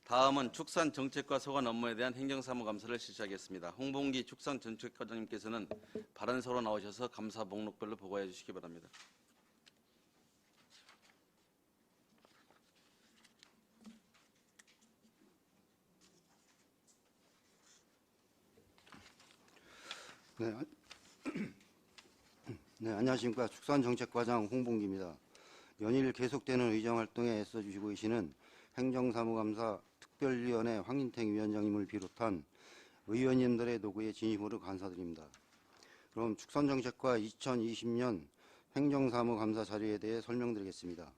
다음은 축산정책과 소관 업무에 대한 행정사무감사를 실시하겠습니다. 홍봉기 축산정책과장님께서는 발언서로 나오셔서 감사 목록별로 보고해 주시기 바랍니다. 네, 안녕하십니까. 축산정책과장 홍봉기입니다. 연일 계속되는 의정활동에 애써주시고 계시는 행정사무감사 특별위원회 황인택 위원장님을 비롯한 의원님들의 노고에 진심으로 감사드립니다. 그럼 축산정책과 2020년 행정사무감사 자료에 대해 설명드리겠습니다.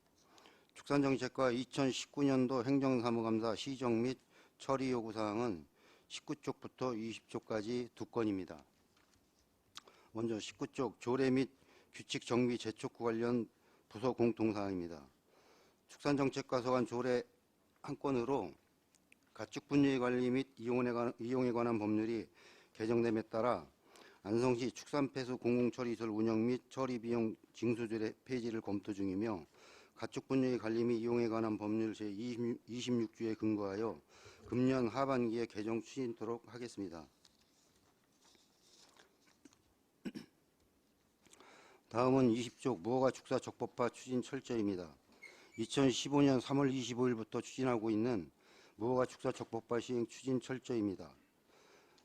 축산정책과 2019년도 행정사무감사 시정 및 처리 요구사항은 19쪽부터 20쪽까지 2건입니다. 먼저 19쪽 조례 및 규칙 정비 재촉구 관련 부서 공통사항입니다. 축산정책과 소관 조례 한 건으로 가축 분류의 관리 및 이용에 관한 법률이 개정됨에 따라 안성시 축산폐수 공공처리시설 운영 및 처리 비용 징수조례 폐지를 검토 중이며 가축 분류의 관리 및 이용에 관한 법률 제26조에 근거하여 금년 하반기에 개정 추진토록 하겠습니다. 다음은 20쪽 무허가 축사 적법화 추진 철저입니다. 2015년 3월 25일부터 추진하고 있는 무허가 축사 적법화 시행 추진 철저입니다.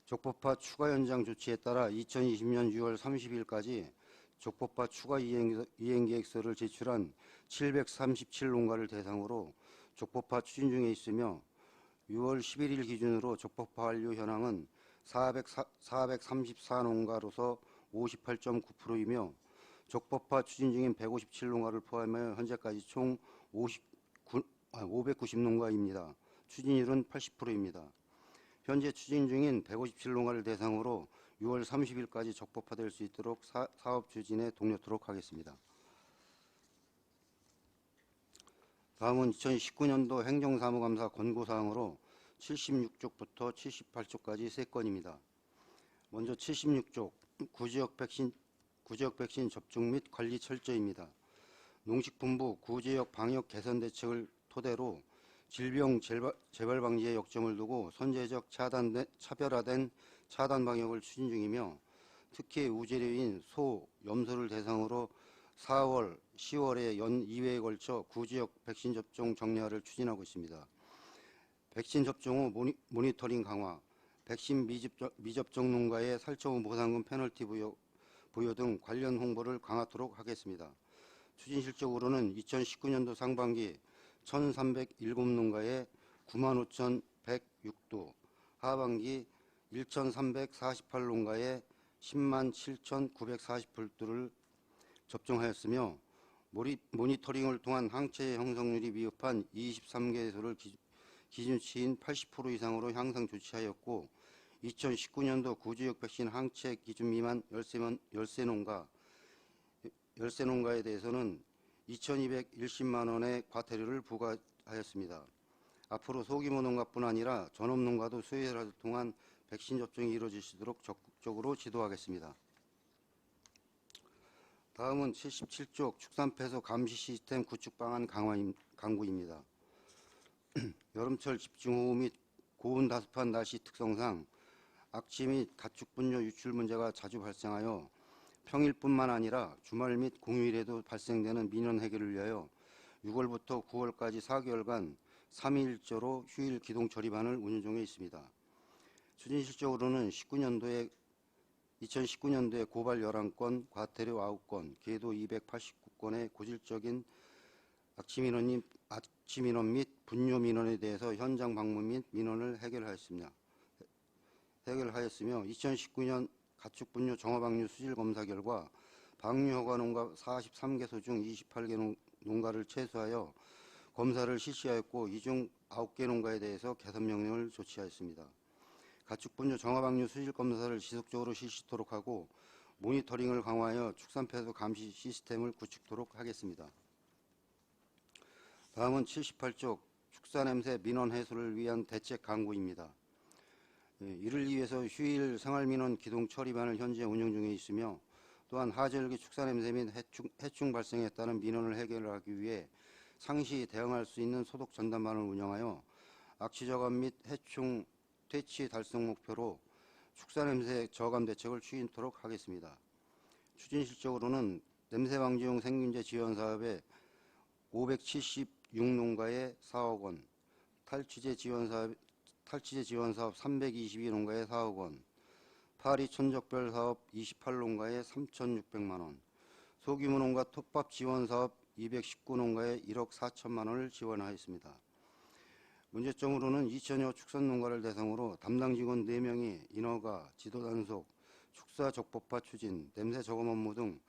적법화 추가 연장 조치에 따라 2020년 6월 30일까지 적법화 추가 이행계획서를 제출한 737농가를 대상으로 적법화 추진 중에 있으며 6월 11일 기준으로 적법화 완료 현황은 434농가로서 58.9%이며 적법화 추진 중인 157농가를 포함하여 현재까지 총 590농가입니다. 추진율은 80%입니다. 현재 추진 중인 157농가를 대상으로 6월 30일까지 적법화될 수 있도록 사업 추진에 독려토록 하겠습니다. 다음은 2019년도 행정사무감사 권고사항으로 76쪽부터 78쪽까지 3건입니다. 먼저 76쪽 구지역 백신 접종 및 관리 철저입니다. 농식품부 구지역 방역 개선 대책을 토대로 질병 재발 방지에 역점을 두고 선제적 차별화된 차단 방역을 추진 중이며 특히 우재료인 소, 염소를 대상으로 4월, 10월에 연 2회에 걸쳐 구지역 백신 접종 정례화를 추진하고 있습니다. 백신 접종 후 모니터링 강화, 백신 미접종 농가의 살처분 보상금 페널티 부여 등 관련 홍보를 강화토록 하겠습니다. 추진 실적으로는 2019년도 상반기 1,307농가에 95,106도, 하반기 1,348농가에 107,948도를 접종하였으며 모니터링을 통한 항체 형성률이 미흡한 23개소를 기준치인 80% 이상으로 향상 조치하였고 2019년도 구지역 백신 항체 기준 미만 13농가에 대해서는 2,210만 원의 과태료를 부과하였습니다. 앞으로 소규모 농가뿐 아니라 전업농가도 수혜를 통한 백신 접종이 이루어질 수 있도록 적극적으로 지도하겠습니다. 다음은 77쪽 축산폐소 감시 시스템 구축 방안 강구입니다. 여름철 집중호우 및 고온 다습한 날씨 특성상 악취 및 가축 분뇨 유출 문제가 자주 발생하여 평일뿐만 아니라 주말 및 공휴일에도 발생되는 민원 해결을 위하여 6월부터 9월까지 4개월간 3일조로 휴일 기동 처리반을 운영 중에 있습니다. 추진 실적으로는 2019년도에 고발 11건, 과태료 9건, 계도 289건의 고질적인 악취 민원 및 분뇨 민원에 대해서 현장 방문 및 민원을 해결하였으며 2019년 가축 분뇨 정화방류 수질 검사 결과 방류 허가 농가 43개소 중 28개 농가를 최소하여 검사를 실시하였고 이 중 9개 농가에 대해서 개선 명령을 조치하였습니다. 가축 분뇨 정화방류 수질 검사를 지속적으로 실시토록 하고 모니터링을 강화하여 축산폐소 감시 시스템을 구축토록 하겠습니다. 다음은 78쪽 축사냄새 민원 해소를 위한 대책 강구입니다. 이를 위해서 휴일 생활민원 기동 처리반을 현재 운영 중에 있으며 또한 하절기 축사냄새 및 해충 발생에 따른 민원을 해결하기 위해 상시 대응할 수 있는 소독 전담반을 운영하여 악취 저감 및 해충 퇴치 달성 목표로 축사 냄새 저감 대책을 추진토록 하겠습니다. 추진 실적으로는 냄새 방지용 생균제 지원 사업에 576농가에 4억 원, 탈취제 지원 사업 322농가에 4억 원, 파리 천적별 사업 28농가에 3,600만 원, 소규모 농가 톱밥 지원 사업 219농가에 1억 4천만 원을 지원하였습니다. 문제점으로는 2천여 축산농가를 대상으로 담당 직원 4명이 인허가, 지도 단속, 축사 적법화 추진, 냄새 저감 업무 등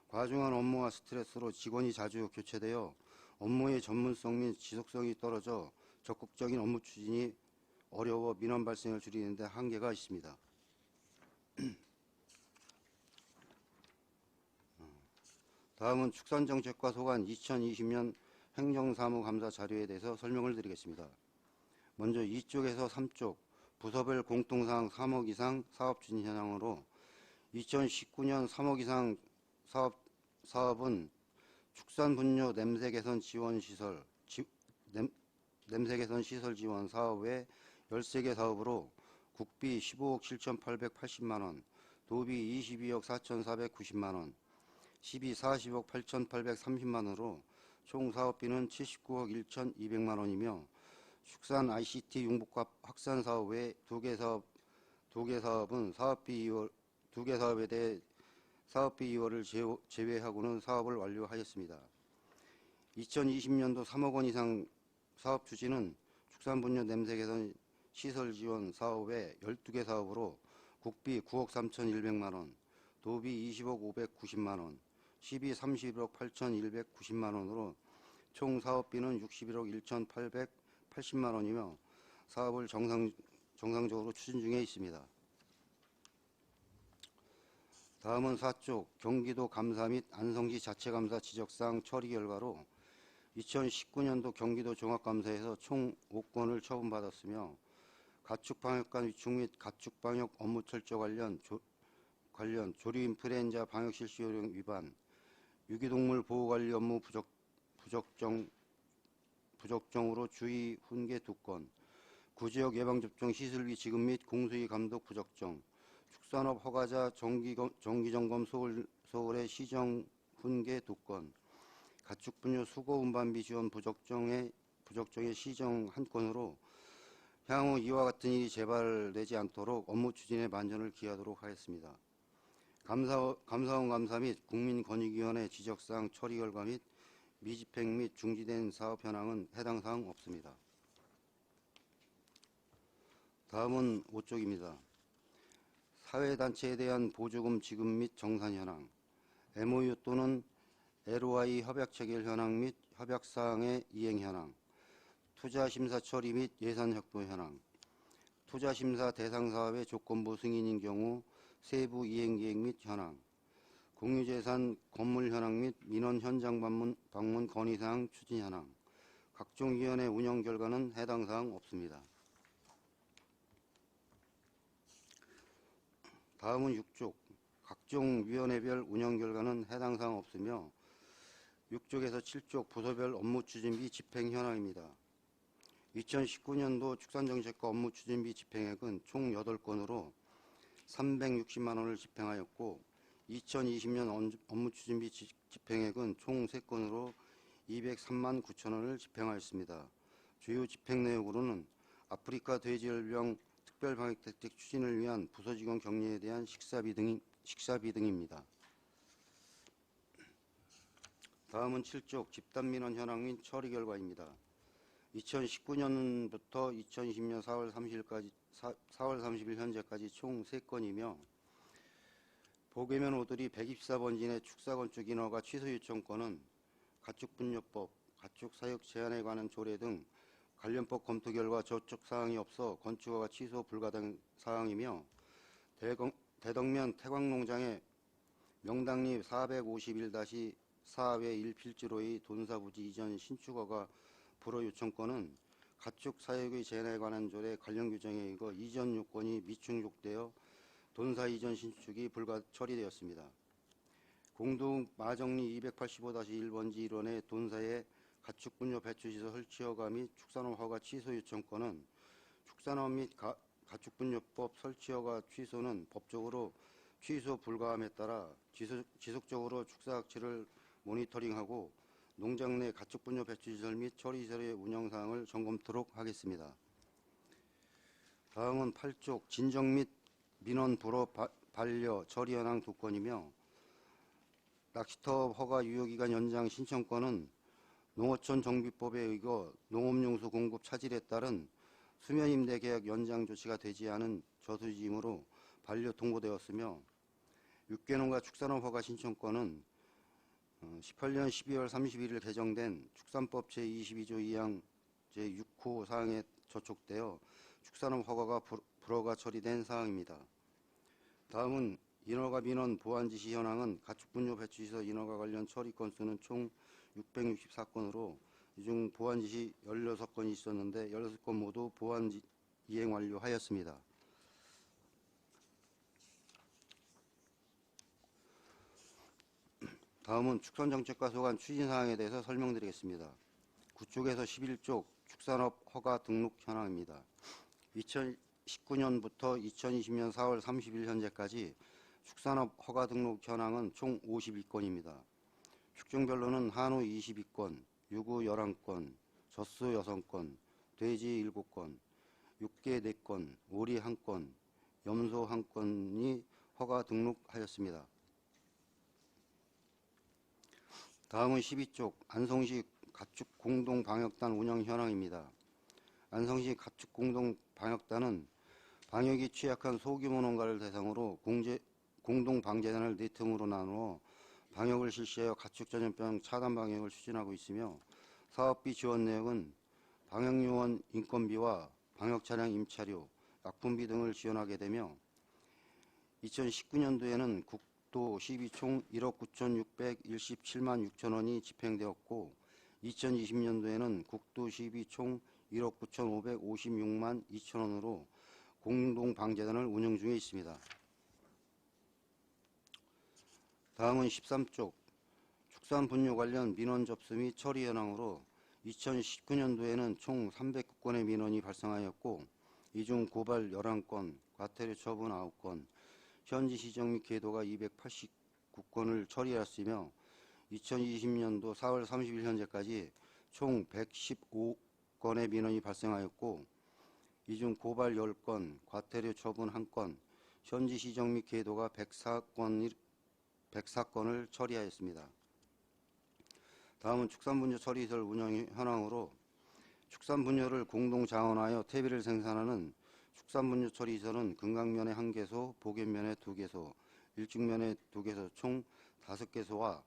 과중한 업무와 스트레스로 직원이 자주 교체되어 업무의 전문성 및 지속성이 떨어져 적극적인 업무 추진이 어려워 민원 발생을 줄이는 데 한계가 있습니다. 다음은 축산정책과 소관 2020년 행정사무감사 자료에 대해서 설명을 드리겠습니다. 먼저 2쪽에서 3쪽 부서별 공통사항 3억 이상 사업 추진 현황으로 2019년 3억 이상 사업은 축산분뇨 냄새 개선 지원 시설 냄새 개선 시설 지원 사업 외 13개 사업으로 국비 15억 7,880만 원, 도비 22억 4,490만 원, 시비 40억 8,830만 원으로 총 사업비는 79억 1,200만 원이며 축산 ICT 융복합 확산 사업 외 2개 사업은 두 개 사업에 대해 사업비 이월을 제외하고는 사업을 완료하였습니다. 2020년도 3억 원 이상 사업 추진은 축산분뇨 냄새 개선 시설 지원 사업 외 12개 사업으로 국비 9억 3,100만 원, 도비 20억 590만 원, 시비 30억 8,190만 원으로 총 사업비는 61억 1,880만 원이며 사업을 정상적으로 추진 중에 있습니다. 다음은 4쪽 경기도 감사 및 안성시 자체감사 지적사항 처리 결과로 2019년도 경기도 종합감사에서 총 5건을 처분받았으며 가축방역관 위축 및 가축방역 업무 철저 관련 조류 인플루엔자 방역 실시 요령 위반, 유기동물 보호관리 업무 부적정으로 주의 훈계 2건, 구지역 예방접종 시설비 지급 및 공수위 감독 부적정, 축산업 허가자 정기점검 소홀의 시정 훈계 2건, 가축분뇨 수거 운반비 지원 부적정의 시정 1건으로 향후 이와 같은 일이 재발되지 않도록 업무 추진에 만전을 기하도록 하겠습니다. 감사원 감사 및 국민권익위원회 지적사항 처리 결과 및 미집행 및 중지된 사업 현황은 해당 사항 없습니다. 다음은 5쪽입니다. 사회단체에 대한 보조금 지급 및 정산 현황, MOU 또는 LOI 협약 체결 현황 및 협약사항의 이행 현황, 투자심사 처리 및 예산 확보 현황, 투자심사 대상 사업의 조건부 승인인 경우 세부 이행 계획 및 현황, 공유재산 건물 현황 및 민원 현장 방문 건의사항 추진 현황, 각종 위원회 운영 결과는 해당 사항 없습니다. 다음은 6쪽 각종 위원회별 운영 결과는 해당 사항 없으며 6쪽에서 7쪽 부서별 업무 추진비 집행 현황입니다. 2019년도 축산정책과 업무 추진비 집행액은 총 8건으로 360만 원을 집행하였고 2020년 업무 추진비 집행액은 총 3건으로 203만 9천 원을 집행하였습니다. 주요 집행 내역으로는 아프리카 돼지열병 특별방역대책 추진을 위한 부서직원 격려에 대한 식사비 등입니다. 다음은 7쪽 집단민원 현황 및 처리 결과입니다. 2019년부터 2020년 4월 30일 현재까지 총 3건이며 보계면 오드리 124번진의 축사건축 인허가 취소 요청권은 가축분뇨법, 가축사육 제한에 관한 조례 등 관련법 검토 결과 저촉 사항이 없어 건축허가 취소 불가당 사항이며 대덕면 태광농장의 명당리 451-4외 1필지로의 돈사부지 이전 신축허가 불허 요청권은 가축사육의 제한에 관한 조례 관련 규정에 의거 이전 요건이 미충족되어 돈사 이전 신축이 처리되었습니다. 공동 마정리 285-1번지 1원의 돈사의 가축분뇨 배출시설 설치 허가 및 축산업 허가 취소 요청권은 축산업 및 가축분뇨법 설치 허가 취소는 법적으로 취소 불가함에 따라 지속적으로 축사학치를 모니터링하고 농장 내 가축분뇨 배출시설 및 처리시설의 운영사항을 점검토록 하겠습니다. 다음은 8쪽 진정 및 민원 불어 반려 처리 현황 2건이며 낚시터 허가 유효기간 연장 신청권은 농어촌 정비법에 의거 농업용수 공급 차질에 따른 수면임대 계약 연장 조치가 되지 않은 저수지이므로 반려 통보되었으며 육개농가 축산업 허가 신청권은 18년 12월 31일 개정된 축산법 제22조 2항 제6호 사항에 저촉되어 축산업 허가가 불허가 처리된 사항입니다. 다음은 인허가 민원 보완 지시 현황은 가축분뇨 배출시설 인허가 관련 처리 건수는 총 664건으로 이 중 보완 지시 16건이 있었는데 16건 모두 보완 이행 완료하였습니다. 다음은 축산정책과 소관 추진사항에 대해서 설명드리겠습니다. 9쪽에서 11쪽 축산업 허가 등록 현황입니다. 2019년부터 2020년 4월 30일 현재까지 축산업 허가 등록 현황은 총 52건입니다. 축종별로는 한우 22건, 유구 11건, 젖소 6건, 돼지 7건, 육개 4건, 오리 1건, 염소 1건이 허가 등록하였습니다. 다음은 12쪽 안성시 가축공동방역단 운영 현황입니다. 안성시 가축공동방역단은 방역이 취약한 소규모 농가를 대상으로 공동방제단을 4틈으로 나누어 방역을 실시하여 가축전염병 차단 방역을 추진하고 있으며 사업비 지원 내역은 방역요원 인건비와 방역차량 임차료, 약품비 등을 지원하게 되며 2019년도에는 국도 시비 총 1억 9,617만 6천 원이 집행되었고 2020년도에는 국도 시비 총 1억 9,556만 2천 원으로 공동방제단을 운영 중에 있습니다. 다음은 13쪽 축산분뇨 관련 민원 접수 및 처리 현황으로 2019년도에는 총 309건의 민원이 발생하였고 이 중 고발 11건, 과태료 처분 9건, 현지 시정 및 계도가 289건을 처리하였으며 2020년도 4월 30일 현재까지 총 115건의 민원이 발생하였고 이 중 고발 10건, 과태료 처분 1건, 현지 시정 및 계도가 104건을 처리하였습니다. 다음은 축산분뇨 처리시설 운영 현황으로 축산분뇨를 공동자원하여 퇴비를 생산하는 축산분뇨 처리시설은 금강면에 1개소, 복연면에 2개소, 일중면에 2개소 총 5개소와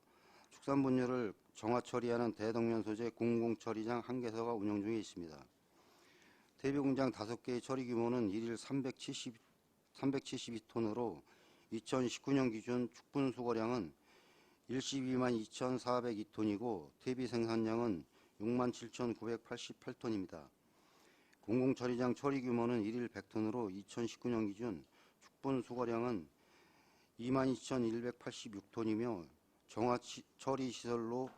축산분뇨를 정화 처리하는 대덕면 소재 공공처리장 1개소가 운영 중에 있습니다. 퇴비공장 5개의 처리 규모는 일일 372톤으로 2019년 기준 축분 수거량은 12만 2,402톤이고 퇴비 생산량은 6만 7,988톤입니다. 공공처리장 처리 규모는 일일 100톤으로 2019년 기준 축분 수거량은 2만 2,186톤이며 정화 처리 시설로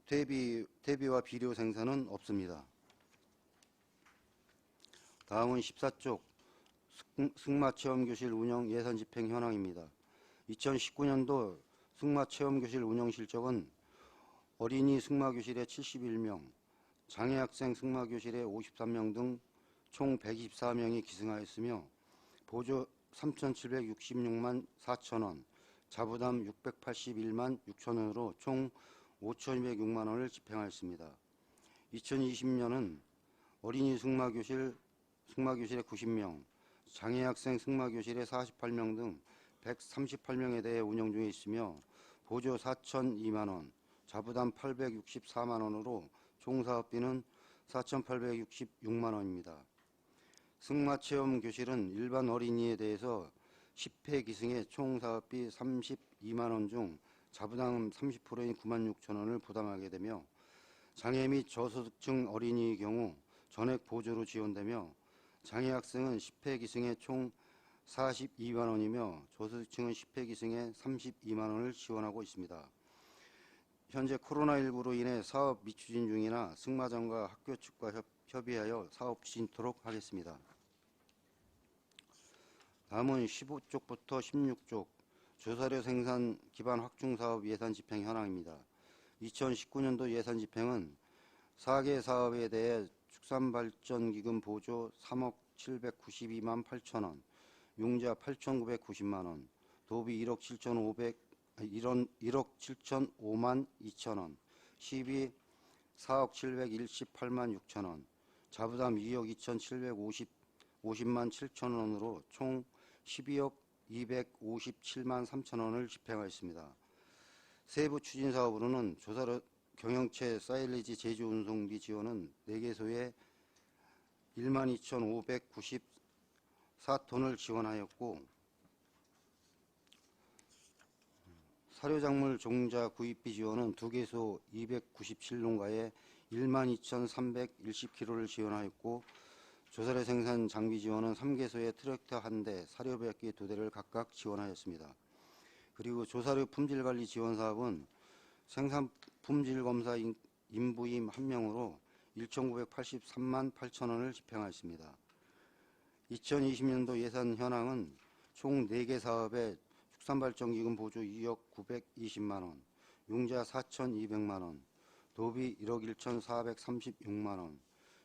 퇴비와 비료 생산은 없습니다. 다음은 14쪽 승마체험교실 운영 예산 집행 현황입니다. 2019년도 승마체험교실 운영 실적은 어린이 승마교실에 71명, 장애학생 승마교실에 53명 등 총 124명이 기승하였으며 보조 3,766만 4천 원, 자부담 681만 6천 원으로 총 5,206만 원을 집행하였습니다. 2020년은 어린이 승마교실에 90명, 장애학생 승마교실에 48명 등 138명에 대해 운영 중에 있으며 보조 4,002만 원, 자부담 864만 원으로 총 사업비는 4,866만 원입니다. 승마체험교실은 일반 어린이에 대해서 10회 기승에 총 사업비 32만 원 중 자부담 30%인 9만 6천 원을 부담하게 되며 장애 및 저소득층 어린이의 경우 전액 보조로 지원되며 장애학생은 10회 기승에 총 42만 원이며 저소득층은 10회 기승에 32만 원을 지원하고 있습니다. 현재 코로나19로 인해 사업 미추진 중이나 승마장과 학교 측과 협의하여 사업 추진토록 하겠습니다. 다음은 15쪽부터 16쪽 조사료 생산 기반 확충 사업 예산 집행 현황입니다. 2019년도 예산 집행은 4개 사업에 대해 축산발전기금 보조 3억 792만 8천원, 융자 8,990만원, 도비 1억 7,005만 2천원, 시비 4억 718만 6천원, 자부담 2억 2,750만 7천원으로 총 12억 257만 3천원을 집행하였습니다. 세부 추진 사업으로는 조사료 경영체 사일리지 제조 운송비 지원은 4개소에 12,594톤을 지원하였고, 사료작물 종자 구입비 지원은 2개소 297농가에 12,310kg를 지원하였고, 조사료 생산 장비 지원은 3개소에 트랙터 1대, 사료배합기 2대를 각각 지원하였습니다. 그리고 조사료 품질관리 지원 사업은 생산 품질검사 인부임 1명으로 1,983만 8천원을 집행하였습니다. 2020년도 예산 현황은 총 4개 사업에 축산발전기금 보조 2억 920만원, 융자 4,200만원, 도비 1억 1,436만원,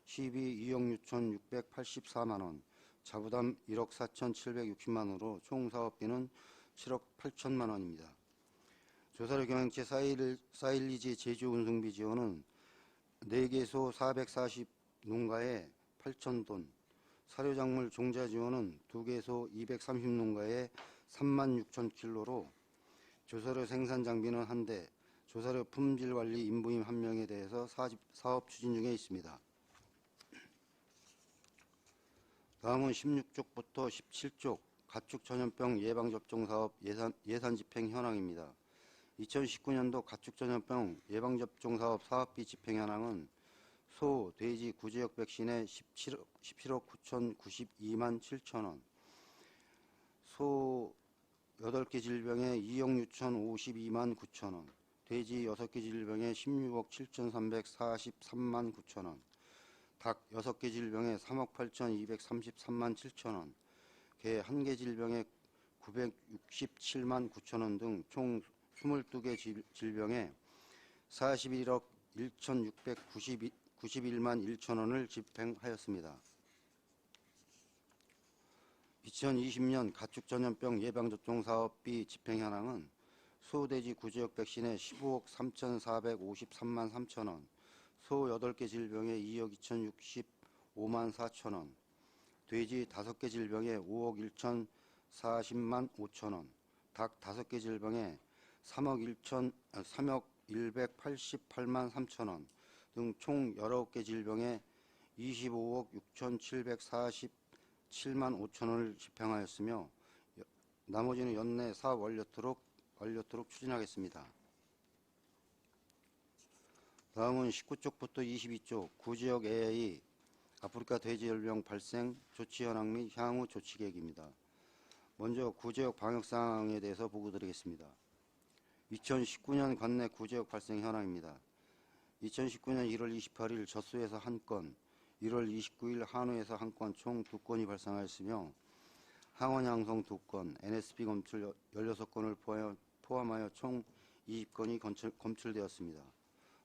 시비 2억 6,684만원, 자부담 1억 4,760만원으로 총 사업비는 7억 8천만원입니다. 조사료 경영체 사일리지 제조 운송비 지원은 4개소 440농가에 8,000톤, 사료작물 종자 지원은 2개소 230농가에 36,000kg로 조사료 생산 장비는 1대, 조사료 품질관리 인부임 1명에 대해서 사업 추진 중에 있습니다. 다음은 16쪽부터 17쪽 가축 전염병 예방접종 사업 예산 집행 현황입니다. 2019년도 가축 전염병 예방접종 사업 사업비 집행 현황은 소, 돼지 구제역 백신에 17억 9,092만 7천원, 소 8개 질병에 2억 6,052만 9천원, 돼지 6개 질병에 16억 7,343만 9천원, 닭 6개 질병에 3억 8,233만 7천원, 개 1개 질병에 967만 9천원 등 총 22개 질병에 41억 1,691만 1천원을 집행하였습니다. 2020년 가축 전염병 예방접종 사업비 집행 현황은 소, 돼지 구제역 백신에 15억 3,453만 3천원, 소 8개 질병에 2억 2,065만 4천원, 돼지 5개 질병에 5억 1,040만 5천원, 닭 5개 질병에 3억 1,188만 3천원 등 총 19개 질병에 25억 6,747만 5천원을 집행하였으며 나머지는 연내 사업 완료토록 추진하겠습니다. 다음은 19쪽부터 22쪽 구지역 AI 아프리카 돼지열병 발생 조치 현황 및 향후 조치 계획입니다. 먼저 구지역 방역사항에 대해서 보고드리겠습니다. 2019년 관내 구지역 발생 현황입니다. 2019년 1월 28일 젖소에서 1건, 1월 29일 한우에서 1건 총 2건이 발생하였으며 항원 양성 2건, NSP 검출 16건을 포함하여 총 20건이 검출되었습니다.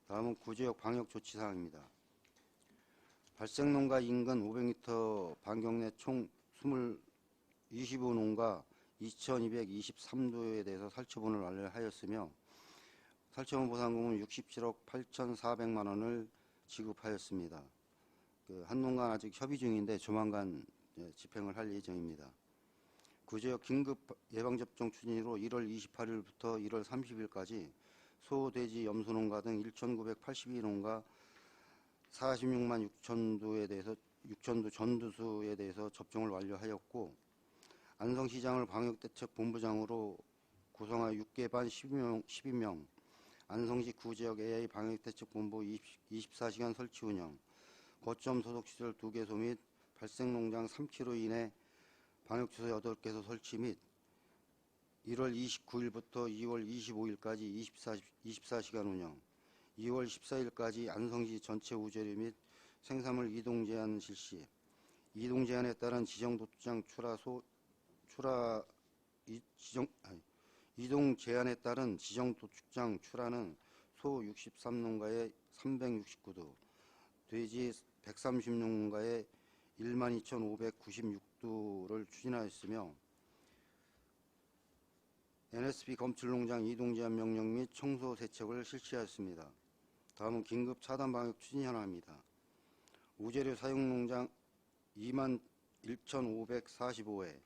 다음은 구지역 방역 조치 사항입니다. 발생농가 인근 500m 반경 내 총 25농가 2,223도에 대해서 살처분을 완료하였으며 살처분 보상금은 67억 8,400만 원을 지급하였습니다. 한 농가는 아직 협의 중인데 조만간 집행을 할 예정입니다. 구지역 긴급 예방접종 추진으로 1월 28일부터 1월 30일까지 소, 돼지, 염소농가 등 1,982농가 46만 6천도 전두수에 대해서 접종을 완료하였고 안성시장을 방역대책본부장으로 구성하여 6개 반 12명, 안성시 구지역 AI 방역대책본부 24시간 설치 운영, 거점 소독시설 2개소 및 발생농장 3km 이내 방역주소 8개소 설치 및 1월 29일부터 2월 25일까지 24시간 운영, 2월 14일까지 안성시 전체 우재료 및 생산물 이동 제한 실시. 이동 제한에 따른 이동 제한에 따른 지정 도축장 출하는 소 63농가에 369도, 돼지 130농가에 12,596도를 추진하였으며 NSP 검출농장 이동 제한 명령 및 청소 대책을 실시하였습니다. 다음은 긴급 차단 방역 추진 현황입니다. 우재료 사용 농장 21,545회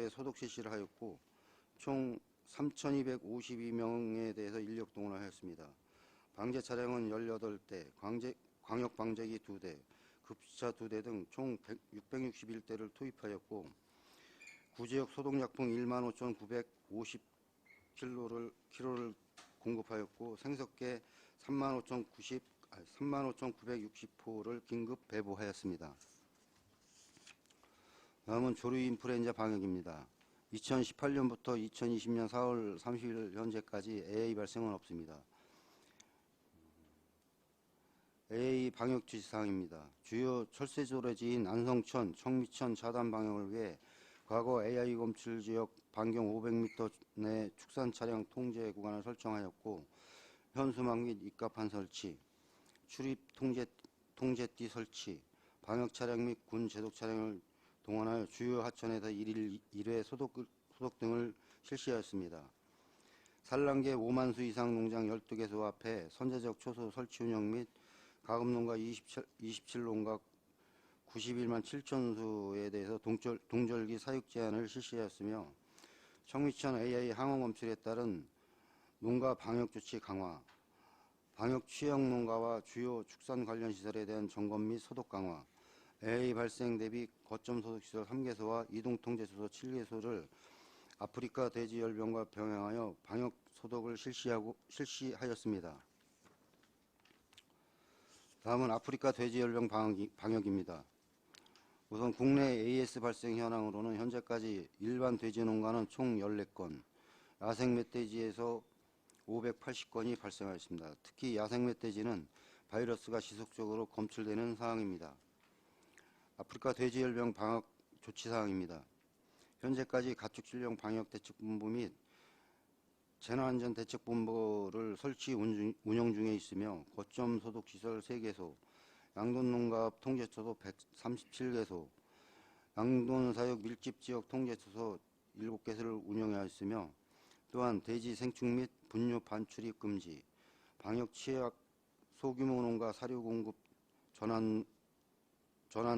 소독 실시를 하였고 총 3,252명에 대해서 인력 동원을 하였습니다. 방제 차량은 18대, 광역 방제기 2대, 급수차 2대 등 총 661대를 투입하였고 구지역 소독약품 15,950kg를 공급하였고 생석계 35,960포를 긴급 배부하였습니다. 다음은 조류 인플루엔자 방역입니다. 2018년부터 2020년 4월 30일 현재까지 AA 발생은 없습니다. AA 방역 지시사항입니다. 주요 철새조례지인 안성천, 청미천 차단 방역을 위해 과거 AI 검출 지역 반경 500m 내 축산 차량 통제 구간을 설정하였고 현수막 및 입가판 설치, 출입 통제띠 설치, 방역 차량 및 군 제독 차량을 동원하여 주요 하천에서 1회 소독 등을 실시하였습니다. 산란계 5만 수 이상 농장 12개소 앞에 선제적 초소 설치 운영 및 가금농가 27농가 91만 7천 수에 대해서 동절기 사육 제한을 실시하였으며 청미천 AI 항원 검출에 따른 농가 방역 조치 강화, 방역 취약 농가와 주요 축산 관련 시설에 대한 점검 및 소독 강화, AA 발생 대비 거점 소독시설 3개소와 이동 통제소서 7개소를 아프리카 돼지열병과 병행하여 방역 소독을 실시하였습니다. 다음은 아프리카 돼지열병 방역입니다. 우선 국내 AS 발생 현황으로는 현재까지 일반 돼지 농가는 총 14건, 야생 멧돼지에서 580건이 발생하였습니다. 특히 야생 멧돼지는 바이러스가 지속적으로 검출되는 사항입니다. 아프리카 돼지열병 방역 조치사항입니다. 현재까지 가축질병 방역대책본부 및 재난안전대책본부를 설치 운영 중에 있으며 거점 소독시설 3개소, 양돈농가업 통제초소 137개소, 양돈사육 밀집지역 통제초소 7개소를 운영하였으며 또한 돼지 생축 및 분뇨 반출입 금지, 방역 취약 소규모 농가 사료 공급 전환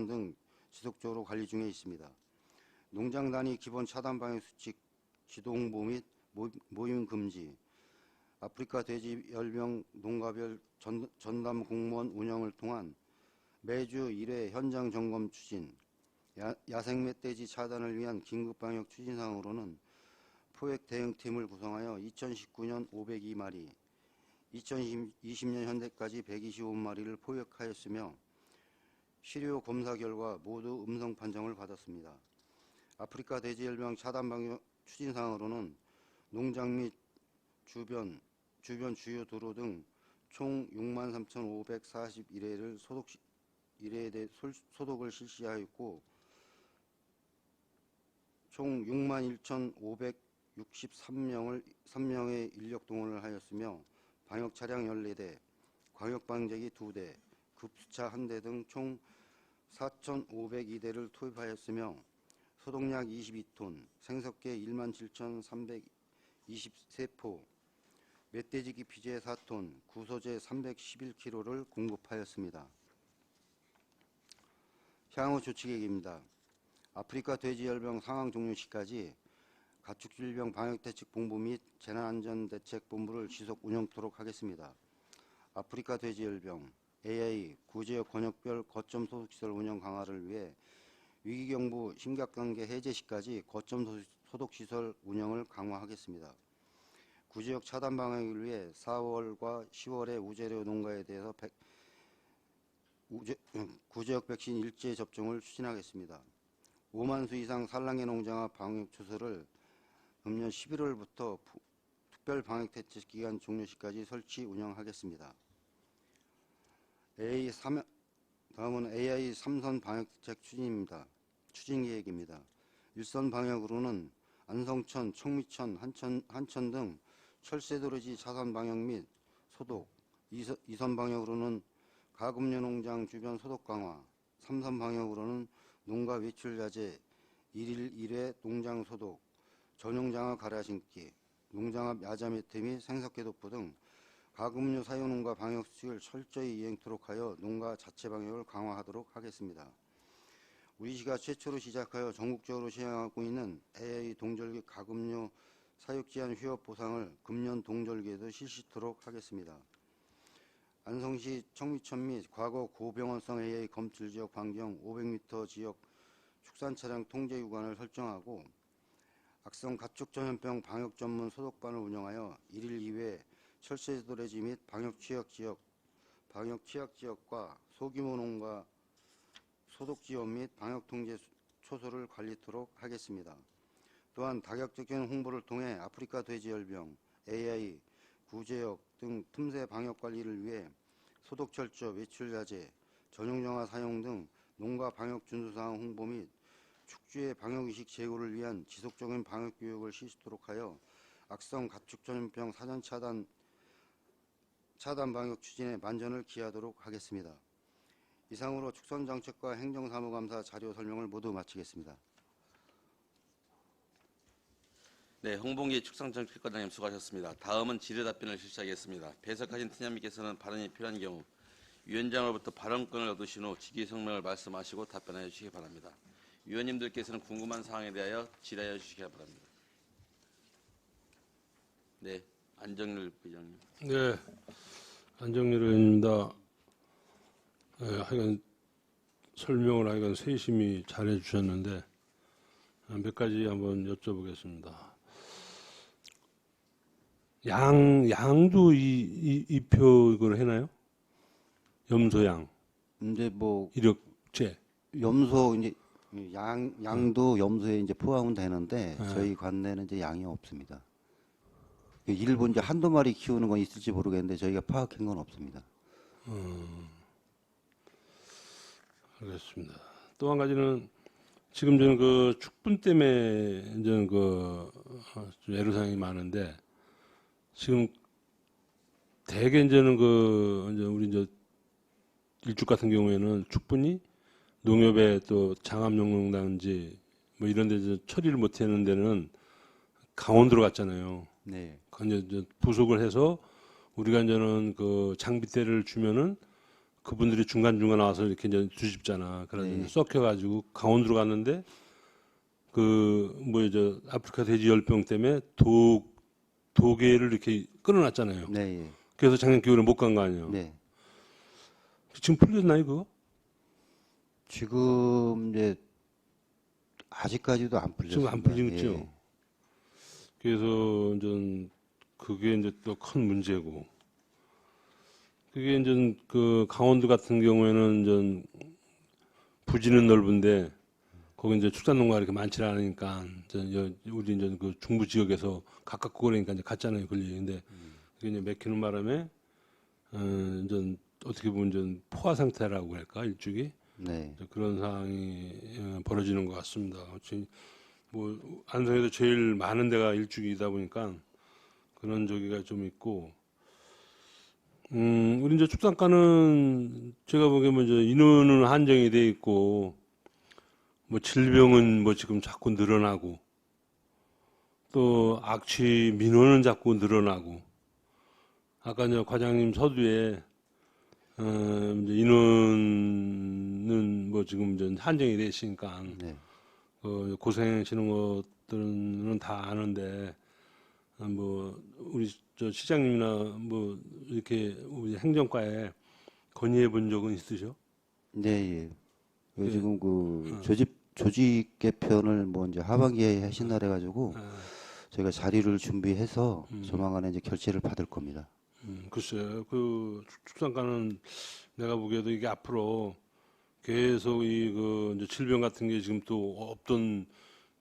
등 지속적으로 관리 중에 있습니다. 농장 단위 기본 차단 방역 수칙 지도 홍보 및 모임 금지, 아프리카 돼지 열병 농가별 전담 공무원 운영을 통한 매주 1회 현장 점검 추진, 야생 멧돼지 차단을 위한 긴급 방역 추진사항으로는 포획 대응팀을 구성하여 2019년 502마리, 2020년 현재까지 125마리를 포획하였으며 시료 검사 결과 모두 음성 판정을 받았습니다. 아프리카 돼지열병 차단 방역 추진사항으로는 농장 및 주변 주요 도로 등 총 63,541회를 소독을 실시하였고 총 61,563명의 인력 동원을 하였으며 방역 차량 14대, 광역 방제기 2대, 급수차 1대 등 총 4,502대를 투입하였으며 소독약 22톤, 생석계 17,323포, 멧돼지기 피제 4톤, 구소제 311kg를 공급하였습니다. 향후 조치계획입니다. 아프리카 돼지열병 상황 종료 시까지 가축질병 방역대책본부 및 재난안전대책본부를 지속 운영토록 하겠습니다. 아프리카 돼지열병 AI 구제역 권역별 거점 소독시설 운영 강화를 위해 위기경보 심각관계 해제 시까지 거점 소독시설 운영을 강화하겠습니다. 구지역 차단 방역을 위해 4월과 10월에 우재료 농가에 대해서 구지역 백신 일제 접종을 추진하겠습니다. 5만 수 이상 산란계 농장화 방역 추세를 금년 11월부터 특별 방역 대책 기간 종료 시까지 설치 운영하겠습니다. 다음은 AI 3선 방역 대책 추진 계획입니다. 1선 방역으로는 안성천, 청미천, 한천 등 철새도로지 자산 방역 및 소독, 2선 방역으로는 가금류 농장 주변 소독 강화, 3선 방역으로는 농가 외출 자제, 1일 1회 농장 소독, 전용장화 갈아 신기, 농장 앞 야자 매트 및 생석회 도포 등 가금류 사유 농가 방역 수칙을 철저히 이행토록 하여 농가 자체 방역을 강화하도록 하겠습니다. 우리시가 최초로 시작하여 전국적으로 시행하고 있는 AI 동절기 가금류 사육 제한 휴업 보상을 금년 동절기에도 실시토록 하겠습니다. 안성시 청미천 및 과거 고병원성 AI 검출 지역 반경 500m 지역 축산 차량 통제 구간을 설정하고 악성 가축 전염병 방역 전문 소독반을 운영하여 1일 2회 철새도래지 및 방역 취약 지역과 소규모 농가 소독 지원 및 방역 통제 초소를 관리토록 하겠습니다. 또한 다각적인 홍보를 통해 아프리카 돼지열병, AI, 구제역 등 틈새 방역 관리를 위해 소독 철저, 외출 자제, 전용정화 사용 등 농가 방역 준수사항 홍보 및 축주의 방역의식 제고를 위한 지속적인 방역 교육을 실시토록 하여 악성 가축 전염병 사전 차단 방역 추진에 만전을 기하도록 하겠습니다. 이상으로 축산정책과 행정사무감사 자료 설명을 모두 마치겠습니다. 네, 홍봉기 축산정책과장님 수고하셨습니다. 다음은 질의답변을 실시하겠습니다. 배석하신 팀장님께서는 발언이 필요한 경우 위원장으로부터 발언권을 얻으신 후 직위성명을 말씀하시고 답변하여 주시기 바랍니다. 위원님들께서는 궁금한 사항에 대하여 질의하여 주시기 바랍니다. 네, 안정률 부장님. 네, 안정률 의원입니다. 하여간 설명을 하여간 세심히 잘해 주셨는데 몇 가지 한번 여쭤보겠습니다. 양도 이표 이걸 해나요? 염소양, 이제 뭐 이력제. 염소 이제 양도 염소에 이제 포함은 되는데 네. 저희 관내는 이제 양이 없습니다. 일부 이제 한두 마리 키우는 건 있을지 모르겠는데 저희가 파악한 건 없습니다. 알겠습니다. 또 한 가지는 지금 저는 그 축분 때문에 이제 좀 애로사항이 많은데 지금 대개 이제는 이제 우리 이제 일축 같은 경우에는 축분이 농협에 또 장암영농단지 뭐 이런 데 이제 처리를 못 하는 데는 강원도로 갔잖아요. 네. 이제 부속을 해서 우리가 이제는 그 장비대를 주면은 그분들이 중간중간 와서 이렇게 이제 뒤집잖아. 그래서 네. 이제 썩혀가지고 강원도로 갔는데 이제 아프리카 돼지 열병 때문에 도개를 이렇게 끊어놨잖아요. 네. 그래서 작년 겨울에 못 간 거 아니에요. 네. 지금 풀렸나요, 그거? 지금 이제 아직까지도 안 풀렸습니다. 지금 안 풀린 거죠. 예. 그래서 이제 그게 이제 또 큰 문제고. 그게 이제 그 강원도 같은 경우에는 이제 부지는 넓은데 거기 이제 축산농가가 이렇게 많지 않으니까 이제 우리 이제 그 중부 지역에서 가깝고 그러니까 이제 갔잖아요, 걸리. 근데 그게 이제 맥히는 바람에 이제 어떻게 보면 이제 포화 상태라고 할까 일종의 네. 그런 상황이 벌어지는 것 같습니다. 뭐 안성에도 제일 많은 데가 일축이다 보니까 그런 저기가 좀 있고, 우리 이제 축산가는 제가 보기에는 이제 인원은 한정이 돼 있고, 뭐 질병은 뭐 지금 자꾸 늘어나고, 또 악취 민원은 자꾸 늘어나고, 아까 이제 과장님 서두에 이제 인원은 뭐 지금 이제 한정이 돼 있으니까. 네. 고생하시는 것들은 다 아는데 뭐 우리 저 시장님이나 뭐 이렇게 우리 행정과에 건의해 본 적은 있으셔? 네. 예. 예. 지금 그 조직 개편을 뭐 이제 하반기에 하신다 그래가지고 저희가 자료를 준비해서 조만간에 이제 결재를 받을 겁니다. 글쎄요. 그 축산가는 내가 보기에도 이게 앞으로 계속 이제 질병 같은 게 지금 또 없던,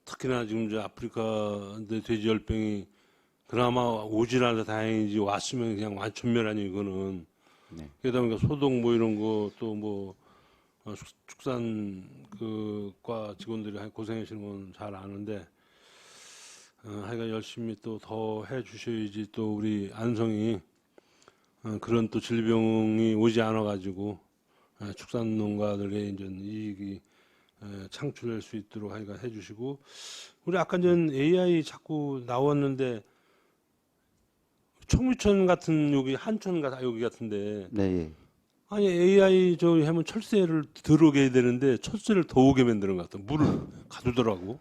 특히나 지금 이제 아프리카 돼지 열병이 그나마 오질 않아서 다행이지 왔으면 그냥 완전멸 아니 이거는. 네. 그러다 보니까 소독 뭐 이런 거 또 뭐 축산 그과 직원들이 고생하시는 건 잘 아는데 하여간 열심히 또 더 해주셔야지 또 우리 안성이 그런 또 질병이 오지 않아 가지고 축산 농가들의 이제 이익이 창출할 수 있도록 하여간 해주시고 우리 아까 전 AI 자꾸 나왔는데 청미천 같은 여기 한천 여기 같은데 네, 예. 아니 AI 저 하면 철새를 들어오게 해야 되는데 철새를 더 오게 만드는 것 같아. 물을 가두더라고.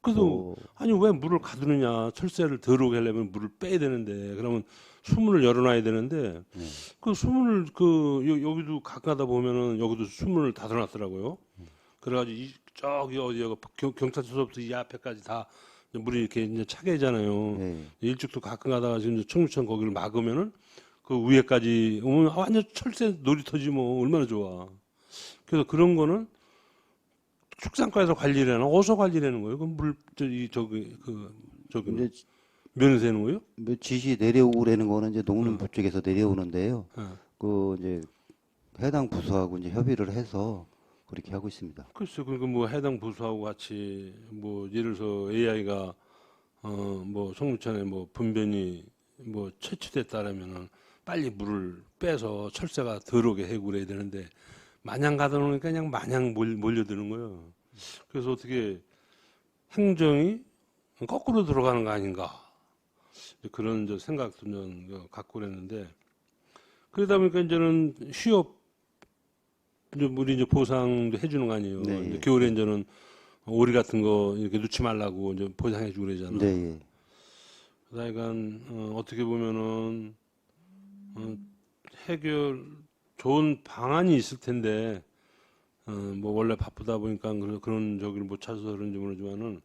그래서 어, 아니 왜 물을 가두느냐? 철새를 들어오게 하려면 물을 빼야 되는데 그러면 수문을 열어놔야 되는데 그 수문을 여기도 가끔 가다 보면은 여기도 수문을 닫아놨더라고요. 그래가지고 저기 어디가 경찰서부터 이 앞에까지 다 물이 이렇게 이제 차게 하잖아요. 네. 일찍도 가끔 가다가 지금 청주천 거기를 막으면은 그 위에까지 오면 완전 철새 놀이터지 뭐 얼마나 좋아. 그래서 그런 거는 축산과에서 관리를 하나 어디서 관리를 하는 거예요? 그물 저기 이제 면에서 하는 거예요? 뭐 지시 내려오라는 거는 이제 농림부 쪽에서 내려오는데요. 예. 그 이제 해당 부서하고 이제 협의를 해서 그렇게 하고 있습니다. 글쎄, 그러니까 뭐 해당 부서하고 같이 뭐 예를 들어서 AI가 뭐 성무천에 뭐 분변이 뭐 채취됐다라면은 빨리 물을 빼서 철새가 들어오게 해고 그래야 되는데 마냥 가다 놓으니까 그냥 마냥 몰려드는 거예요. 그래서 어떻게 행정이 거꾸로 들어가는 거 아닌가 그런 저 생각도 좀 갖고 그랬는데 그러다 보니까 이제는 휴업 이제 우리 이제 보상도 해주는 거 아니에요. 네, 이제 예. 겨울에 이제는 오리 같은 거 이렇게 넣지 말라고 이제 보상해주고 그러잖아. 네, 예. 그러니까 어떻게 보면은 해결 좋은 방안이 있을 텐데 뭐 원래 바쁘다 보니까 그런 저기를 못 찾아서 그런지 모르지만은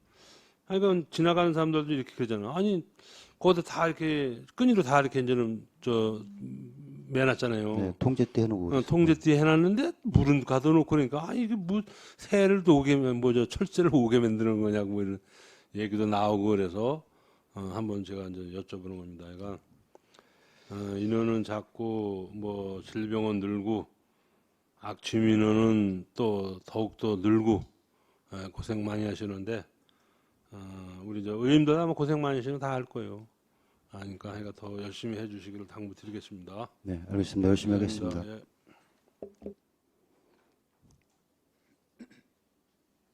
하여간 지나가는 사람들도 이렇게 그러잖아. 아니 거기다 다 이렇게 끈이로 다 이렇게 이제는 저 매놨잖아요. 네, 통제 때 해놓고 통제띠 해놨는데 물은 가둬놓고 그러니까 아 이게 뭐 새를 또 오게 뭐저 철새를 오게 만드는 거냐고 뭐 이런 얘기도 나오고 그래서 한번 제가 이제 여쭤보는 겁니다. 그러니까 인원은 작고 뭐 질병은 늘고 악취 민원은 또 더욱 더 늘고 고생 많이 하시는데 우리 저 의원들 아마 고생 많이 하시는 거 다 알 거예요. 그러니까 하여간 더 열심히 해주시기를 당부드리겠습니다. 네, 알겠습니다. 열심히 하겠습니다. 예.